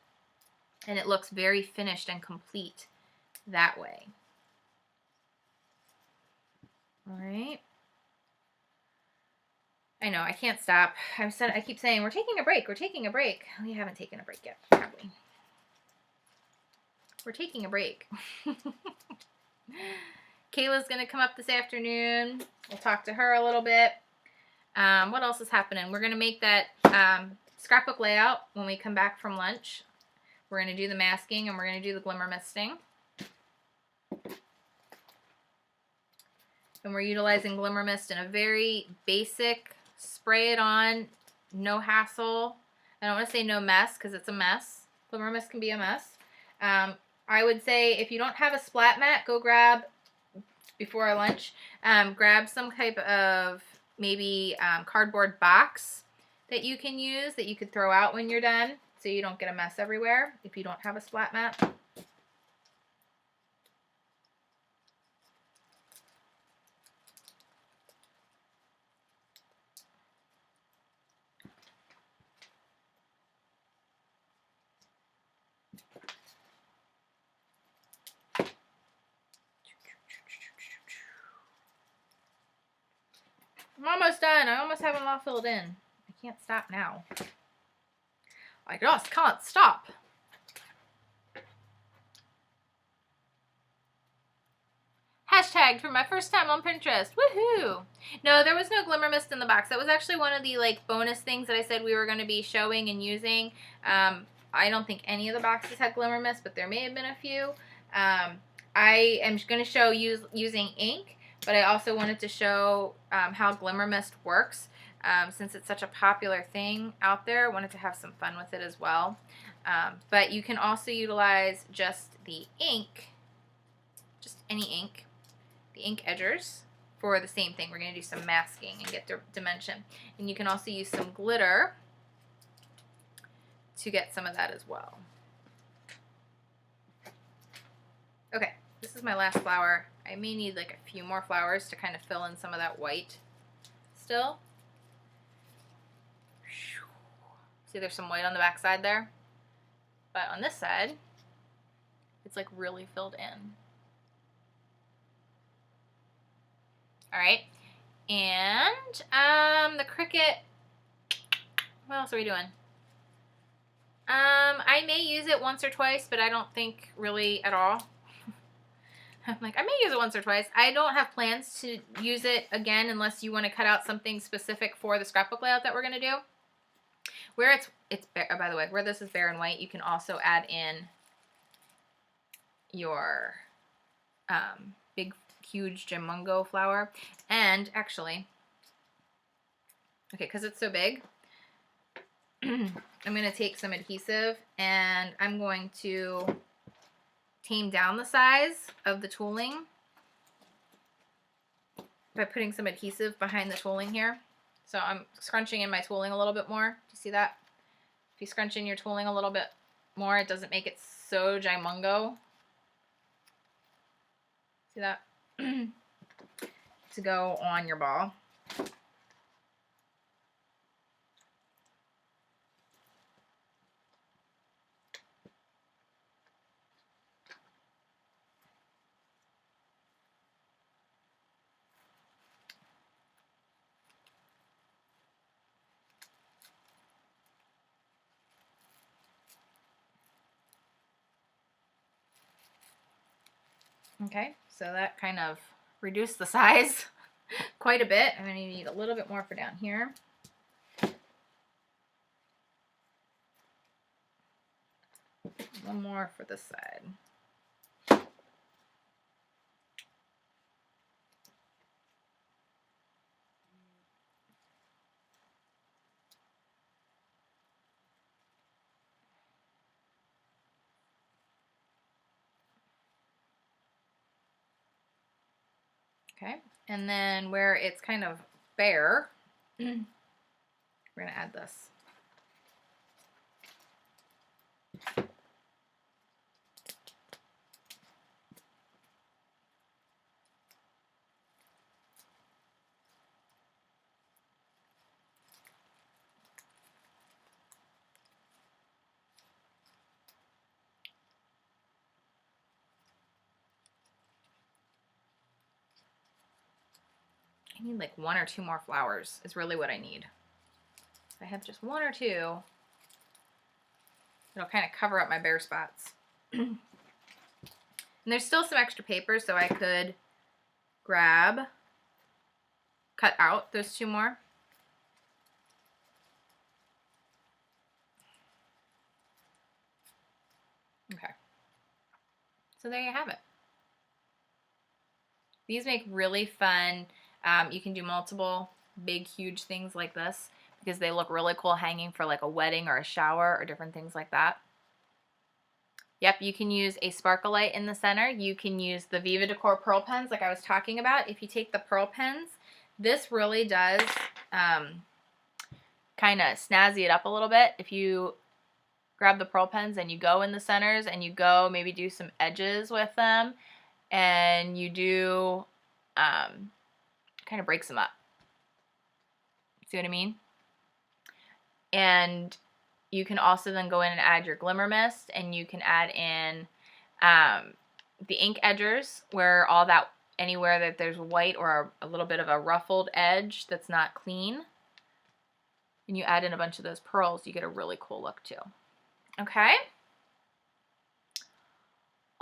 [SPEAKER 1] and it looks very finished and complete that way. All right. I know, I can't stop. I keep saying, we're taking a break, we're taking a break. We haven't taken a break yet, have we? We're taking a break. Kayla's going to come up this afternoon. We'll talk to her a little bit. What else is happening? We're going to make that scrapbook layout when we come back from lunch. We're going to do the masking and we're going to do the glimmer misting. And we're utilizing glimmer mist in a very basic, spray it on, no hassle. I don't want to say no mess because it's a mess. Glimmer mist can be a mess. I would say if you don't have a splat mat, go grab, before our lunch, grab some type of maybe cardboard box that you can use that you could throw out when you're done so you don't get a mess everywhere if you don't have a splat mat. I'm almost done. I almost have it all filled in. I can't stop now. I just can't stop. Hashtagged for my first time on Pinterest. Woohoo! No, there was no glimmer mist in the box. That was actually one of the like bonus things that I said we were going to be showing and using. I don't think any of the boxes had glimmer mist, but there may have been a few. I am going to show using ink, but I also wanted to show how glimmer mist works. Since it's such a popular thing out there, I wanted to have some fun with it as well. But you can also utilize just the ink, just any ink, the ink edgers for the same thing. We're going to do some masking and get the dimension. And you can also use some glitter to get some of that as well. Okay, this is my last flower. I may need like a few more flowers to kind of fill in some of that white still. See, there's some white on the back side there. But on this side, it's like really filled in. All right. And the cricket, what else are we doing? I may use it once or twice, but I don't think really at all. I'm like, I may use it once or twice. I don't have plans to use it again unless you want to cut out something specific for the scrapbook layout that we're going to do. Where it's bare, by the way, where this is bare and white, you can also add in your big, huge Jamungo flower. And actually, okay, because it's so big, I'm going to take some adhesive and I'm going to tame down the size of the tooling by putting some adhesive behind the tooling here. So I'm scrunching in my tooling a little bit more. Do you see that? If you scrunch in your tooling a little bit more, it doesn't make it so Jamungo. See that? To go on your ball. Okay, so that kind of reduced the size quite a bit. I'm going to need a little bit more for down here. One more for this side. Okay, and then where it's kind of bare, we're going to add this. I need like 1 or 2 more flowers is really what I need. If I have just 1 or 2, it'll kind of cover up my bare spots. And there's still some extra paper, so I could grab, cut out those 2 more. Okay. So there you have it. These make really fun. You can do multiple big, huge things like this because they look really cool hanging for like a wedding or a shower or different things like that. Yep, you can use a sparkle light in the center. You can use the Viva Decor pearl pens like I was talking about. If you take the pearl pens, this really does kind of snazzy it up a little bit. If you grab the pearl pens and you go in the centers and you go maybe do some edges with them and you do kind of breaks them up. See what I mean? And you can also then go in and add your glimmer mist, and you can add in the ink edgers where all that, anywhere that there's white or a little bit of a ruffled edge that's not clean. And you add in a bunch of those pearls, you get a really cool look too. Okay?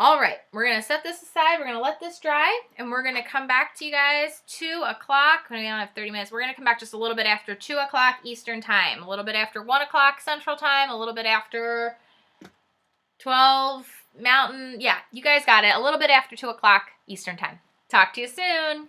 [SPEAKER 1] All right, we're going to set this aside. We're going to let this dry, and we're going to come back to you guys 2 o'clock. We only have 30 minutes. We're going to come back just a little bit after 2 o'clock Eastern time, a little bit after 1 o'clock Central time, a little bit after 12 Mountain. Yeah, you guys got it. A little bit after 2 o'clock Eastern time. Talk to you soon.